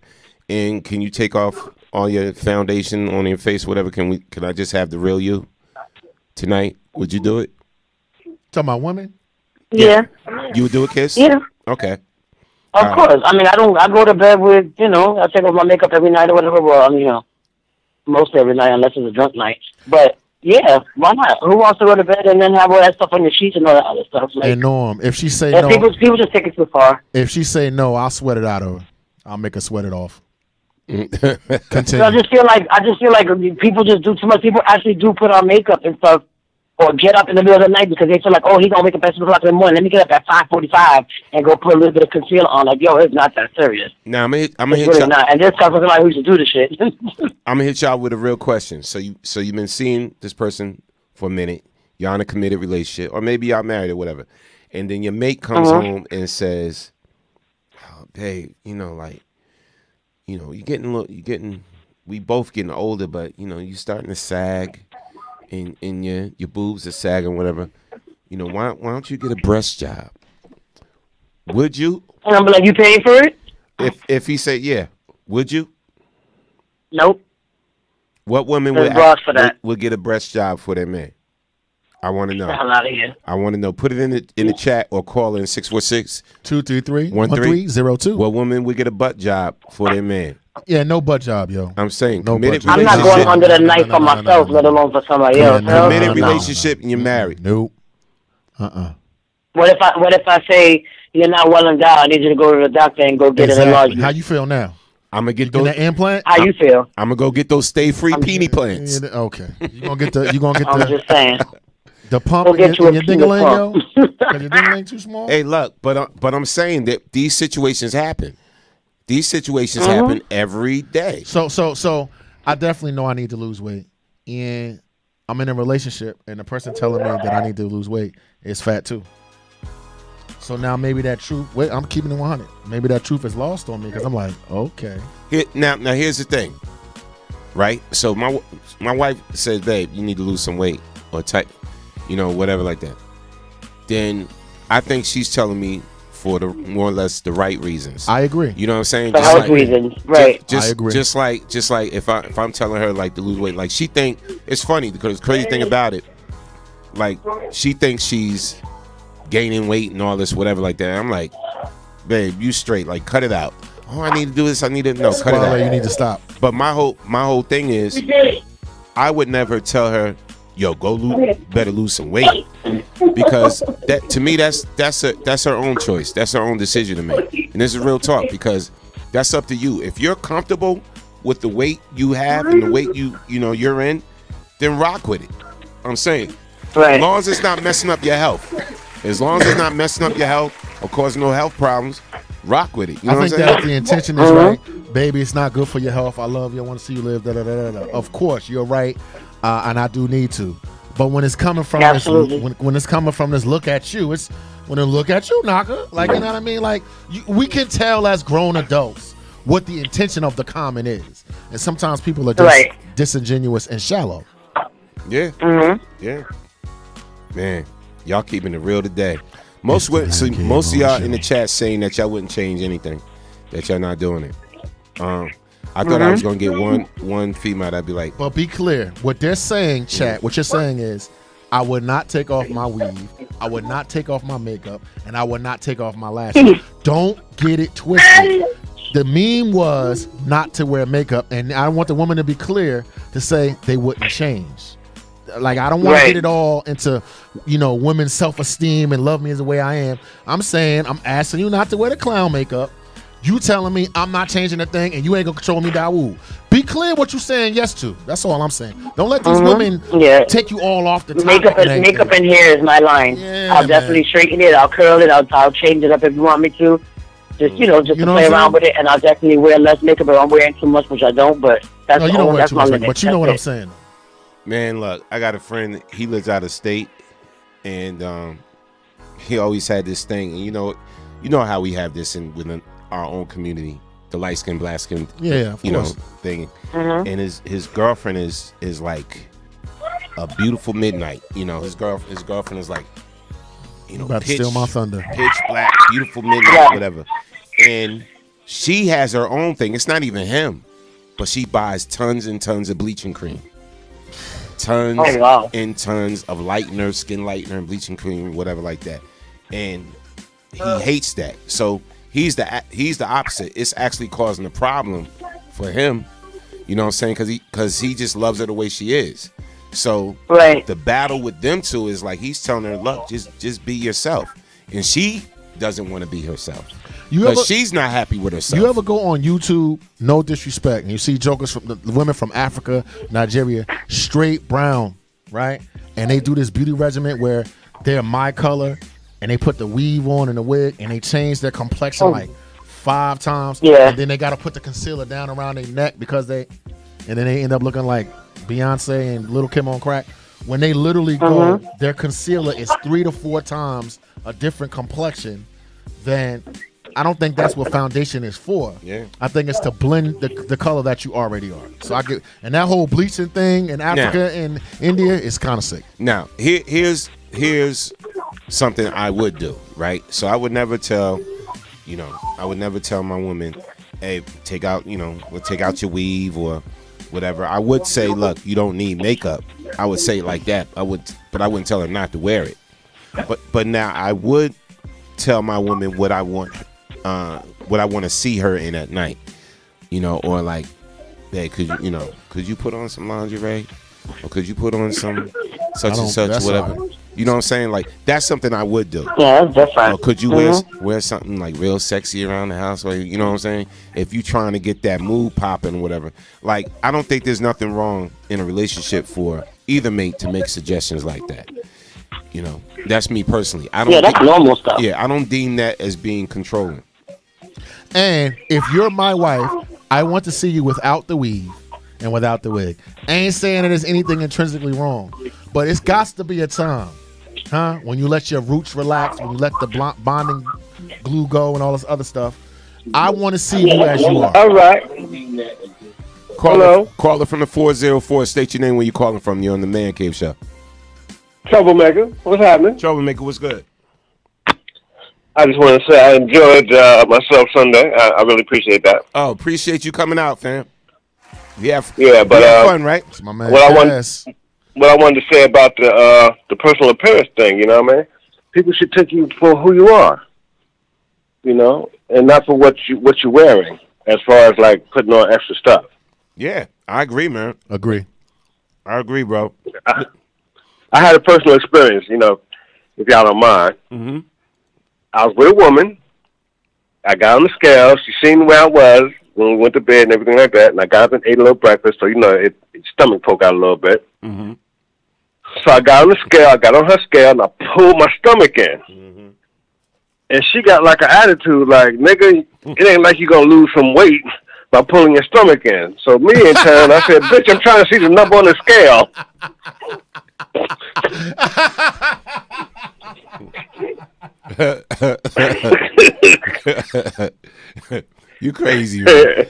[SPEAKER 1] and can you take off all your foundation on your face, whatever? Can I just have the real you tonight? Would you do it?
[SPEAKER 14] Talking about women?
[SPEAKER 6] Yeah.
[SPEAKER 1] You would do it, Kiss?
[SPEAKER 6] Yeah.
[SPEAKER 1] Okay.
[SPEAKER 6] Of course. I mean, I go to bed with, I take off my makeup every night or whatever. Well, most every night unless it's a drunk night. But yeah, why not? Who wants to go to bed and then have all that stuff on your sheets and all that other stuff? Like,
[SPEAKER 14] And Norm, if she say no,
[SPEAKER 6] people just take it too far.
[SPEAKER 14] If she say no, I'll sweat it out of her. I'll make her sweat it off. Continue.
[SPEAKER 6] So I just feel like people just do too much. People actually do put on makeup and stuff, or get up in the middle of the night because they feel like, oh, he's gonna wake up at 6 o'clock in the morning. Let me get up at 5:45 and go put a little bit of concealer on. Like, yo, it's not that serious.
[SPEAKER 1] Now I'm gonna hit
[SPEAKER 6] really
[SPEAKER 1] y'all.
[SPEAKER 6] not. And this comes from somebody who used to do the shit.
[SPEAKER 1] I'm gonna hit y'all with a real question. So you've been seeing this person for a minute. Y'all in a committed relationship, or maybe y'all married or whatever, and then your mate comes home and says, oh, "Babe, we both getting older, but you starting to sag, and your boobs are sagging, whatever. Why don't you get a breast job? Would you?"
[SPEAKER 6] And I'm like, you paying for it?
[SPEAKER 1] If he said yeah, would you?
[SPEAKER 6] Nope.
[SPEAKER 1] What woman
[SPEAKER 6] There's laws for that.
[SPEAKER 1] would get a breast job for their man? I want to know.
[SPEAKER 6] Get the hell out of here.
[SPEAKER 1] I want to know. Put it in the chat or call in 646-233-1302. What woman would get a butt job for their man?
[SPEAKER 14] Yeah, no butt job, yo.
[SPEAKER 1] I'm saying
[SPEAKER 14] No
[SPEAKER 1] committed
[SPEAKER 14] butt job.
[SPEAKER 6] I'm not going under the knife for myself, let alone for somebody else.
[SPEAKER 1] Committed relationship and you're married.
[SPEAKER 14] Nope.
[SPEAKER 6] What if I say you're not well endowed? I need you to go to the doctor and go get an enlargement.
[SPEAKER 14] How you feel now?
[SPEAKER 1] I'm gonna get
[SPEAKER 14] those that implant.
[SPEAKER 6] How you feel?
[SPEAKER 1] I'm gonna go get those stay-free peenie plants.
[SPEAKER 14] Yeah, okay. You gonna get the.
[SPEAKER 6] I'm just saying.
[SPEAKER 14] The pump
[SPEAKER 6] Go get you a
[SPEAKER 14] your ding-a-ling, yo?
[SPEAKER 6] pump.
[SPEAKER 14] Is your ding-a-ling too small?
[SPEAKER 1] Hey, look, but I'm saying that these situations happen. These situations happen every day.
[SPEAKER 14] So I definitely know I need to lose weight, and I'm in a relationship, and the person telling me that I need to lose weight is fat too. So now maybe that truth. Wait, I'm keeping it 100. Maybe that truth is lost on me because I'm like, okay.
[SPEAKER 1] Now here's the thing, right? So my wife says, babe, you need to lose some weight or type, whatever like that. Then I think she's telling me for the more or less the right reasons.
[SPEAKER 14] I agree.
[SPEAKER 1] You know what I'm saying?
[SPEAKER 6] For health reasons, right?
[SPEAKER 1] I
[SPEAKER 14] agree.
[SPEAKER 1] Just like if I'm telling her like to lose weight, like she think it's funny because the crazy thing about it, like she thinks she's gaining weight and all this whatever like that. I'm like, babe, you straight, like cut it out. Oh, I need to do this. I need to cut it out.
[SPEAKER 14] You need to stop.
[SPEAKER 1] But my whole thing is, I would never tell her, yo, better lose some weight, because that to me that's her own choice. That's her own decision to make. And this is real talk because that's up to you. If you're comfortable with the weight you have and the weight you're in, then rock with it. I'm saying,
[SPEAKER 6] right.
[SPEAKER 1] As long as it's not messing up your health. As long as it's not messing up your health, or cause no health problems, rock with it. You know
[SPEAKER 14] I think
[SPEAKER 1] what I'm
[SPEAKER 14] that the intention is right. Baby, it's not good for your health. I love you. I want to see you live. Da, da, da, da, da. Of course, you're right, and I do need to. But when it's coming from this, when it's coming from this look at you, it's when they look at you, knocker. Like, you know what I mean? Like, we can tell as grown adults what the intention of the comment is, and sometimes people are just disingenuous and shallow.
[SPEAKER 1] Yeah, yeah, man, y'all keeping it real today. Most of y'all in the chat saying that y'all wouldn't change anything, that y'all not doing it. I thought I was gonna get one female that'd be like.
[SPEAKER 14] But be clear, what they're saying, chat. What you're saying is, I would not take off my weave, I would not take off my makeup, and I would not take off my lashes. Don't get it twisted. The meme was not to wear makeup, and I want the woman to be clear to say they wouldn't change. Like, I don't want to get it all into, women's self-esteem and love me as the way I am. I'm saying, I'm asking you not to wear the clown makeup. You telling me I'm not changing a thing, and you ain't gonna control me, Dawood. Be clear what you're saying yes to. That's all I'm saying. Don't let these women take you all off the top.
[SPEAKER 6] Makeup and hair is my line. Yeah, I'll definitely straighten it. I'll curl it. I'll change it up if you want me to. Just to play around with it, and I'll definitely wear less makeup if I'm wearing too much, which I don't. But that's that's my limit.
[SPEAKER 14] But you know what I'm saying.
[SPEAKER 1] Man, look, I got a friend. He lives out of state, and he always had this thing. And you know how we have this within our own community, the light skin, black skin, thing. And his girlfriend is like a beautiful midnight. His girlfriend is like,
[SPEAKER 14] about to steal my thunder.
[SPEAKER 1] Pitch black, beautiful midnight, whatever. And she has her own thing. It's not even him, but she buys tons and tons of bleaching cream. Tons and tons of lightener, skin lightener, and bleaching cream, whatever like that. And he hates that. So he's the opposite. It's actually causing a problem for him. You know what I'm saying? Because he just loves her the way she is. So the battle with them two is like he's telling her, look, just be yourself. And she doesn't want to be herself. Because she's not happy with herself.
[SPEAKER 14] You ever go on YouTube, no disrespect, and you see jokers from the women from Africa, Nigeria, straight brown, right? And they do this beauty regimen where they're my color, and they put the weave on and the wig, and they change their complexion like 5 times. Yeah. And then they got to put the concealer down around their neck and then they end up looking like Beyonce and Lil' Kim on crack. When they literally go, their concealer is 3 to 4 times a different complexion than. I don't think that's what foundation is for. Yeah. I think it's to blend the color that you already are. So and that whole bleaching thing in Africa and India is kind of sick.
[SPEAKER 1] Now, here's something I would do, right? So I would never tell my woman, hey, take out your weave or whatever. I would say, look, you don't need makeup. I would say it like that. But I wouldn't tell her not to wear it. But now I would tell my woman what I want to see her in at night, or like, hey, could you put on some lingerie, or could you put on some such and such, whatever. You know what I'm saying? Like, that's something I would do.
[SPEAKER 6] Yeah, that's different.
[SPEAKER 1] Or could you wear something like real sexy around the house, or you know what I'm saying? If you trying to get that mood popping, or whatever. Like, I don't think there's nothing wrong in a relationship for either mate to make suggestions like that. That's me personally.
[SPEAKER 6] That's normal stuff.
[SPEAKER 1] Yeah, I don't deem that as being controlling.
[SPEAKER 14] And if you're my wife, I want to see you without the weave and without the wig. I ain't saying that there's anything intrinsically wrong, but it's got to be a time, when you let your roots relax, when you let the bonding glue go and all this other stuff. I want to see you as you are.
[SPEAKER 6] All right.
[SPEAKER 1] Caller from the 404. State your name, where you calling from. You're on the Man Cave Show.
[SPEAKER 7] Troublemaker, what's happening?
[SPEAKER 1] Troublemaker, what's good?
[SPEAKER 7] I just want to say I enjoyed myself Sunday. I really appreciate that.
[SPEAKER 1] Oh, appreciate you coming out, fam. But
[SPEAKER 7] fun,
[SPEAKER 1] right?
[SPEAKER 7] It's my man. What I wanted to say about the personal appearance thing, you know what I mean? People should take you for who you are, and not for what you're wearing, as far as like putting on extra stuff.
[SPEAKER 1] Yeah, I agree, man.
[SPEAKER 14] I agree,
[SPEAKER 1] bro.
[SPEAKER 7] I had a personal experience, if y'all don't mind.
[SPEAKER 1] Mm-hmm.
[SPEAKER 7] I was with a woman. I got on the scale. She seen where I was when we went to bed and everything like that. And I got up and ate a little breakfast, so it stomach poke out a little bit.
[SPEAKER 1] Mm-hmm.
[SPEAKER 7] So I got on the scale. I got on her scale, and I pulled my stomach in.
[SPEAKER 1] Mm-hmm.
[SPEAKER 7] And she got like an attitude, like, nigga, it ain't like you gonna lose some weight by pulling your stomach in. So me in turn, I said, bitch, I'm trying to see the number on the scale.
[SPEAKER 1] You crazy, man.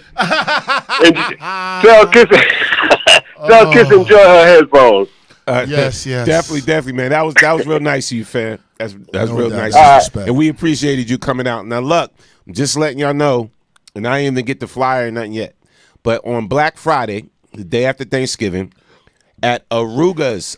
[SPEAKER 7] Tell Kiss enjoy her headphones.
[SPEAKER 14] Yes.
[SPEAKER 1] Definitely, man. That was real nice of you, fam. That's
[SPEAKER 14] No
[SPEAKER 1] real
[SPEAKER 14] doubt.
[SPEAKER 1] nice.
[SPEAKER 14] Respect.
[SPEAKER 1] And we appreciated you coming out. Now, look, I'm just letting y'all know, and I ain't even get the flyer or nothing yet, but on Black Friday, the day after Thanksgiving, at Aruga's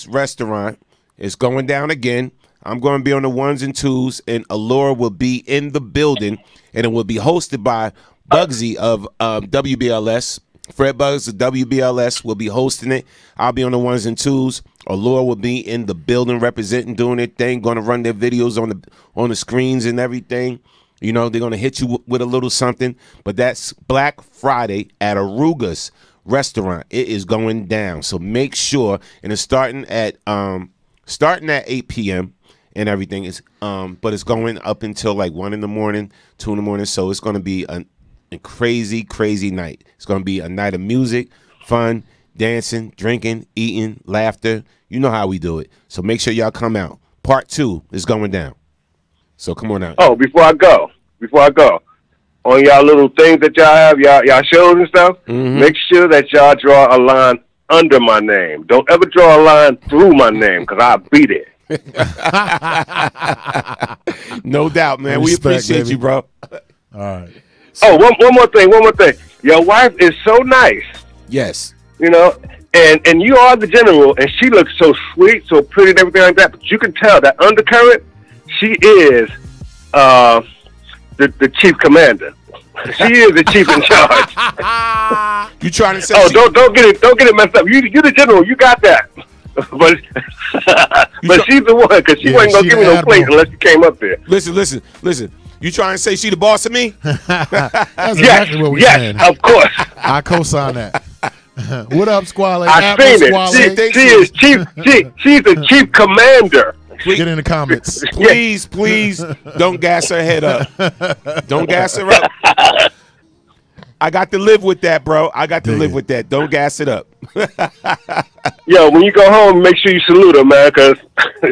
[SPEAKER 1] restaurant, it's going down again. I'm going to be on the 1s and 2s, and Allure will be in the building, and it will be hosted by Bugsy of WBLS. Fred Bugs of WBLS will be hosting it. I'll be on the 1s and 2s. Allure will be in the building representing, doing their thing, going to run their videos on the screens and everything. You know, they're going to hit you with a little something. But that's Black Friday at Aruga's restaurant. It is going down. So make sure, and it's starting at 8 p.m. and everything is but it's going up until like 1 in the morning, 2 in the morning. So it's going to be a crazy night. It's going to be a night of music, fun, dancing, drinking, eating, laughter. You know how we do it. So make sure y'all come out. Part 2 is going down. So come on out.
[SPEAKER 7] Oh, before I go, on y'all little things that y'all have, y'all shows and stuff, make sure that y'all draw a line under my name. Don't ever draw a line through my name, because I'll beat it.
[SPEAKER 1] No doubt, man. We appreciate you, bro.
[SPEAKER 14] All right.
[SPEAKER 7] Oh, one more thing. Your wife is so nice.
[SPEAKER 1] Yes.
[SPEAKER 7] You know, and you are the general, and she looks so sweet, so pretty, and everything like that. But you can tell that undercurrent, she is the chief commander. She is the chief in charge.
[SPEAKER 1] You trying to say?
[SPEAKER 7] Oh, don't get it messed up. You the general. You got that. But she's the one, because she wasn't gonna give me no plate unless you came up there.
[SPEAKER 1] Listen. You trying to say she the boss of me?
[SPEAKER 14] That's exactly what we're saying.
[SPEAKER 7] Of course.
[SPEAKER 14] I co-sign that. What up, Squally?
[SPEAKER 7] I seen it. She is chief. She's the chief commander.
[SPEAKER 14] Get in the comments.
[SPEAKER 1] Please don't gas her head up. Don't gas her up. I got to live with that, bro. I got to live with that. Don't gas it up.
[SPEAKER 7] Yo, when you go home, make sure you salute her, man, because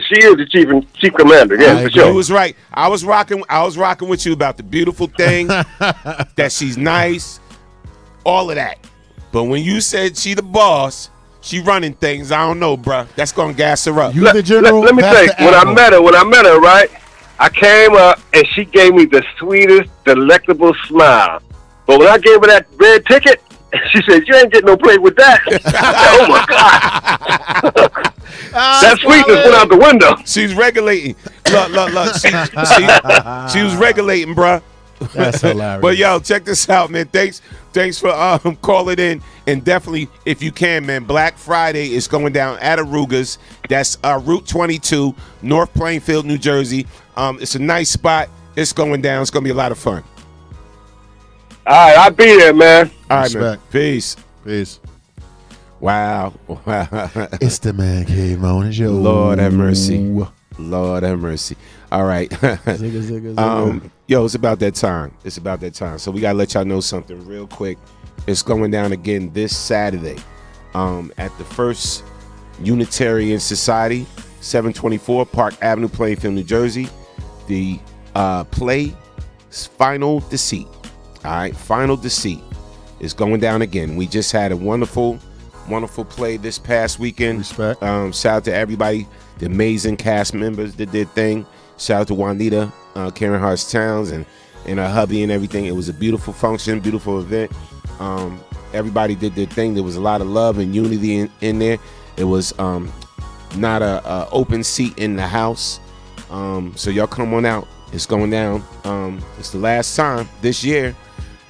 [SPEAKER 7] she is the chief commander. Yeah, for sure.
[SPEAKER 1] You was right. I was rocking with you about the beautiful thing, that she's nice, all of that. But when you said she the boss, she running things, I don't know, bro. That's gonna gas her up.
[SPEAKER 14] You the general.
[SPEAKER 7] Let me tell you, when I met her, right? I came up and she gave me the sweetest, delectable smile. But when I gave her that red ticket, she said, "You ain't getting no plate with that." Oh my God! That sweetness went out the window.
[SPEAKER 1] She's regulating. Look. She was regulating, bruh.
[SPEAKER 14] That's hilarious.
[SPEAKER 1] But yo, check this out, man. Thanks for calling in, and definitely, if you can, man, Black Friday is going down at Aruga's. That's Route 22, North Plainfield, New Jersey. It's a nice spot. It's going down. It's gonna be a lot of fun.
[SPEAKER 7] All right, I'll be there, man.
[SPEAKER 1] All right, man. Peace. Wow.
[SPEAKER 14] It's the Man Cave Morning Show.
[SPEAKER 1] Lord have mercy. Lord have mercy. All right.
[SPEAKER 14] Zigga.
[SPEAKER 1] Yo, it's about that time. So we got to let y'all know something real quick. It's going down again this Saturday at the First Unitarian Society, 724 Park Avenue, Plainfield, New Jersey. The play Final Deceit. All right, Final Deceit is going down again. We just had a wonderful play this past weekend.
[SPEAKER 14] Respect.
[SPEAKER 1] Shout out to everybody, the amazing cast members that did thing. Shout out to Juanita, Karen Hartz-Towns, and her hubby and everything. It was a beautiful function, beautiful event. Everybody did their thing. There was a lot of love and unity in there. It was not a open seat in the house. So y'all come on out. It's going down. It's the last time this year.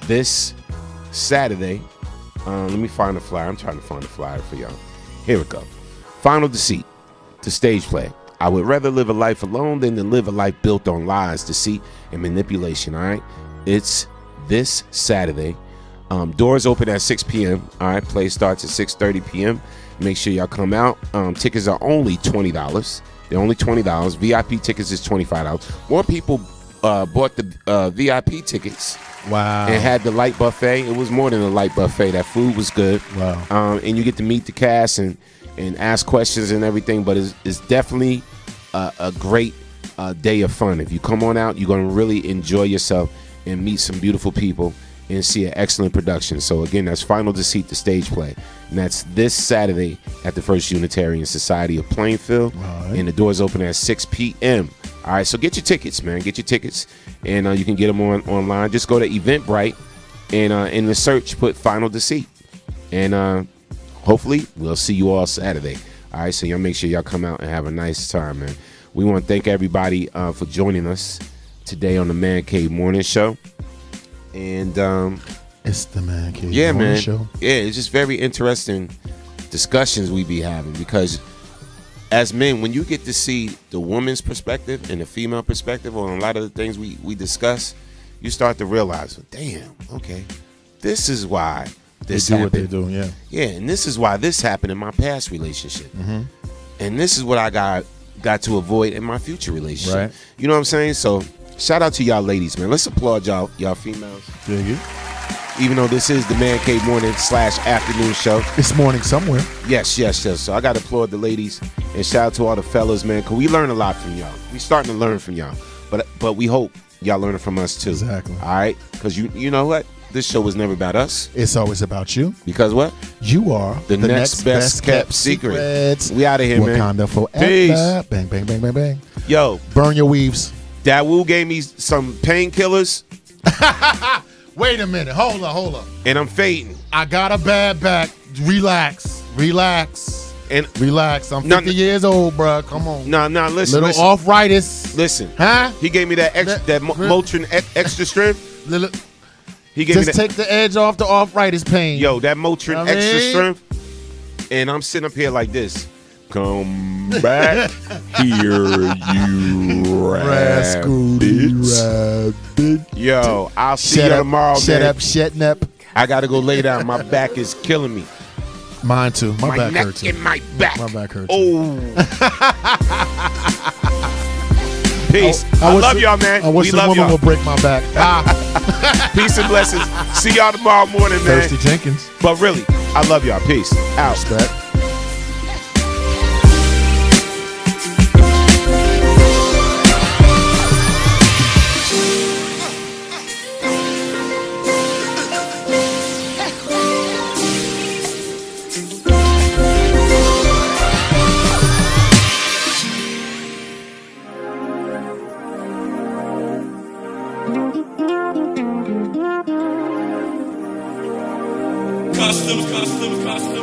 [SPEAKER 1] This Saturday, let me find the flyer. I'm trying to find the flyer for y'all. Here we go. Final Deceit, the stage play. I would rather live a life alone than to live a life built on lies, deceit, and manipulation, all right? It's this Saturday. Doors open at 6 p.m., all right? Play starts at 6:30 p.m. Make sure y'all come out. Tickets are only $20. They're only $20. VIP tickets is $25. More people bought the VIP tickets.
[SPEAKER 14] Wow.
[SPEAKER 1] And had the light buffet. It was more than a light buffet. That food was good.
[SPEAKER 14] Wow.
[SPEAKER 1] And you get to meet the cast and ask questions and everything. But it's definitely a great day of fun. If you come on out, you're going to really enjoy yourself and meet some beautiful people and see an excellent production. So again, that's Final Deceit, the stage play. And that's this Saturday at the First Unitarian Society of Plainfield.
[SPEAKER 14] Right.
[SPEAKER 1] And the doors open at 6 p.m. All right, so get your tickets, man. Get your tickets. And you can get them online. Just go to Eventbrite and in the search, put Final Deceit. And hopefully we'll see you all Saturday. All right, so y'all make sure y'all come out and have a nice time, man. We want to thank everybody for joining us today on the Man Cave Morning Show. And
[SPEAKER 14] it's the Man Cave
[SPEAKER 1] Morning
[SPEAKER 14] Show.
[SPEAKER 1] Yeah, it's just very interesting discussions we be having, because as men, when you get to see the woman's perspective and the female perspective on a lot of the things we discuss, you start to realize, damn, okay, this is why this
[SPEAKER 14] they do
[SPEAKER 1] happened.
[SPEAKER 14] what they do, yeah.
[SPEAKER 1] Yeah, and this is why this happened in my past relationship.
[SPEAKER 14] Mm-hmm.
[SPEAKER 1] And this is what I got to avoid in my future relationship.
[SPEAKER 14] Right.
[SPEAKER 1] You know what I'm saying? So shout out to y'all ladies, man. Let's applaud y'all females.
[SPEAKER 14] Dig it.
[SPEAKER 1] Even though this is the Man Cave Morning / afternoon show.
[SPEAKER 14] It's morning somewhere.
[SPEAKER 1] Yes. So I got to applaud the ladies and shout out to all the fellas, man, because we learn a lot from y'all. We starting to learn from y'all. But we hope y'all learning from us too.
[SPEAKER 14] Exactly.
[SPEAKER 1] All right? Because you know what? This show was never about us.
[SPEAKER 14] It's always about you.
[SPEAKER 1] Because what?
[SPEAKER 14] You are
[SPEAKER 1] the next best kept secret. We out of here, man.
[SPEAKER 14] Wakanda forever.
[SPEAKER 1] Peace.
[SPEAKER 14] Bang, bang, bang, bang, bang.
[SPEAKER 1] Yo.
[SPEAKER 14] Burn your weaves.
[SPEAKER 1] Dawu gave me some painkillers.
[SPEAKER 14] Wait a minute. Hold up.
[SPEAKER 1] And I'm fading.
[SPEAKER 14] I got a bad back. Relax.
[SPEAKER 1] And
[SPEAKER 14] relax. I'm 50 years old, bro. Come on.
[SPEAKER 1] No, listen.
[SPEAKER 14] Little arthritis.
[SPEAKER 1] Listen.
[SPEAKER 14] Huh?
[SPEAKER 1] He gave me that Motrin extra strength. He gave me that.
[SPEAKER 14] Take the edge off the arthritis pain.
[SPEAKER 1] Yo, that Motrin extra strength. And I'm sitting up here like this. Come back here, you rabbit. Yo, I'll see you tomorrow, man.
[SPEAKER 14] Shut up.
[SPEAKER 1] I got to go lay down. My back is killing me.
[SPEAKER 14] Mine too. My back
[SPEAKER 1] neck
[SPEAKER 14] hurts.
[SPEAKER 1] and my back.
[SPEAKER 14] My back hurts.
[SPEAKER 1] Oh. Peace. I love y'all, man.
[SPEAKER 14] I wish the woman will break my back.
[SPEAKER 1] Peace and blessings. See y'all tomorrow morning, man.
[SPEAKER 14] Thirsty Jenkins.
[SPEAKER 1] But really, I love y'all. Peace. Out.
[SPEAKER 14] Respect.
[SPEAKER 8] Custom.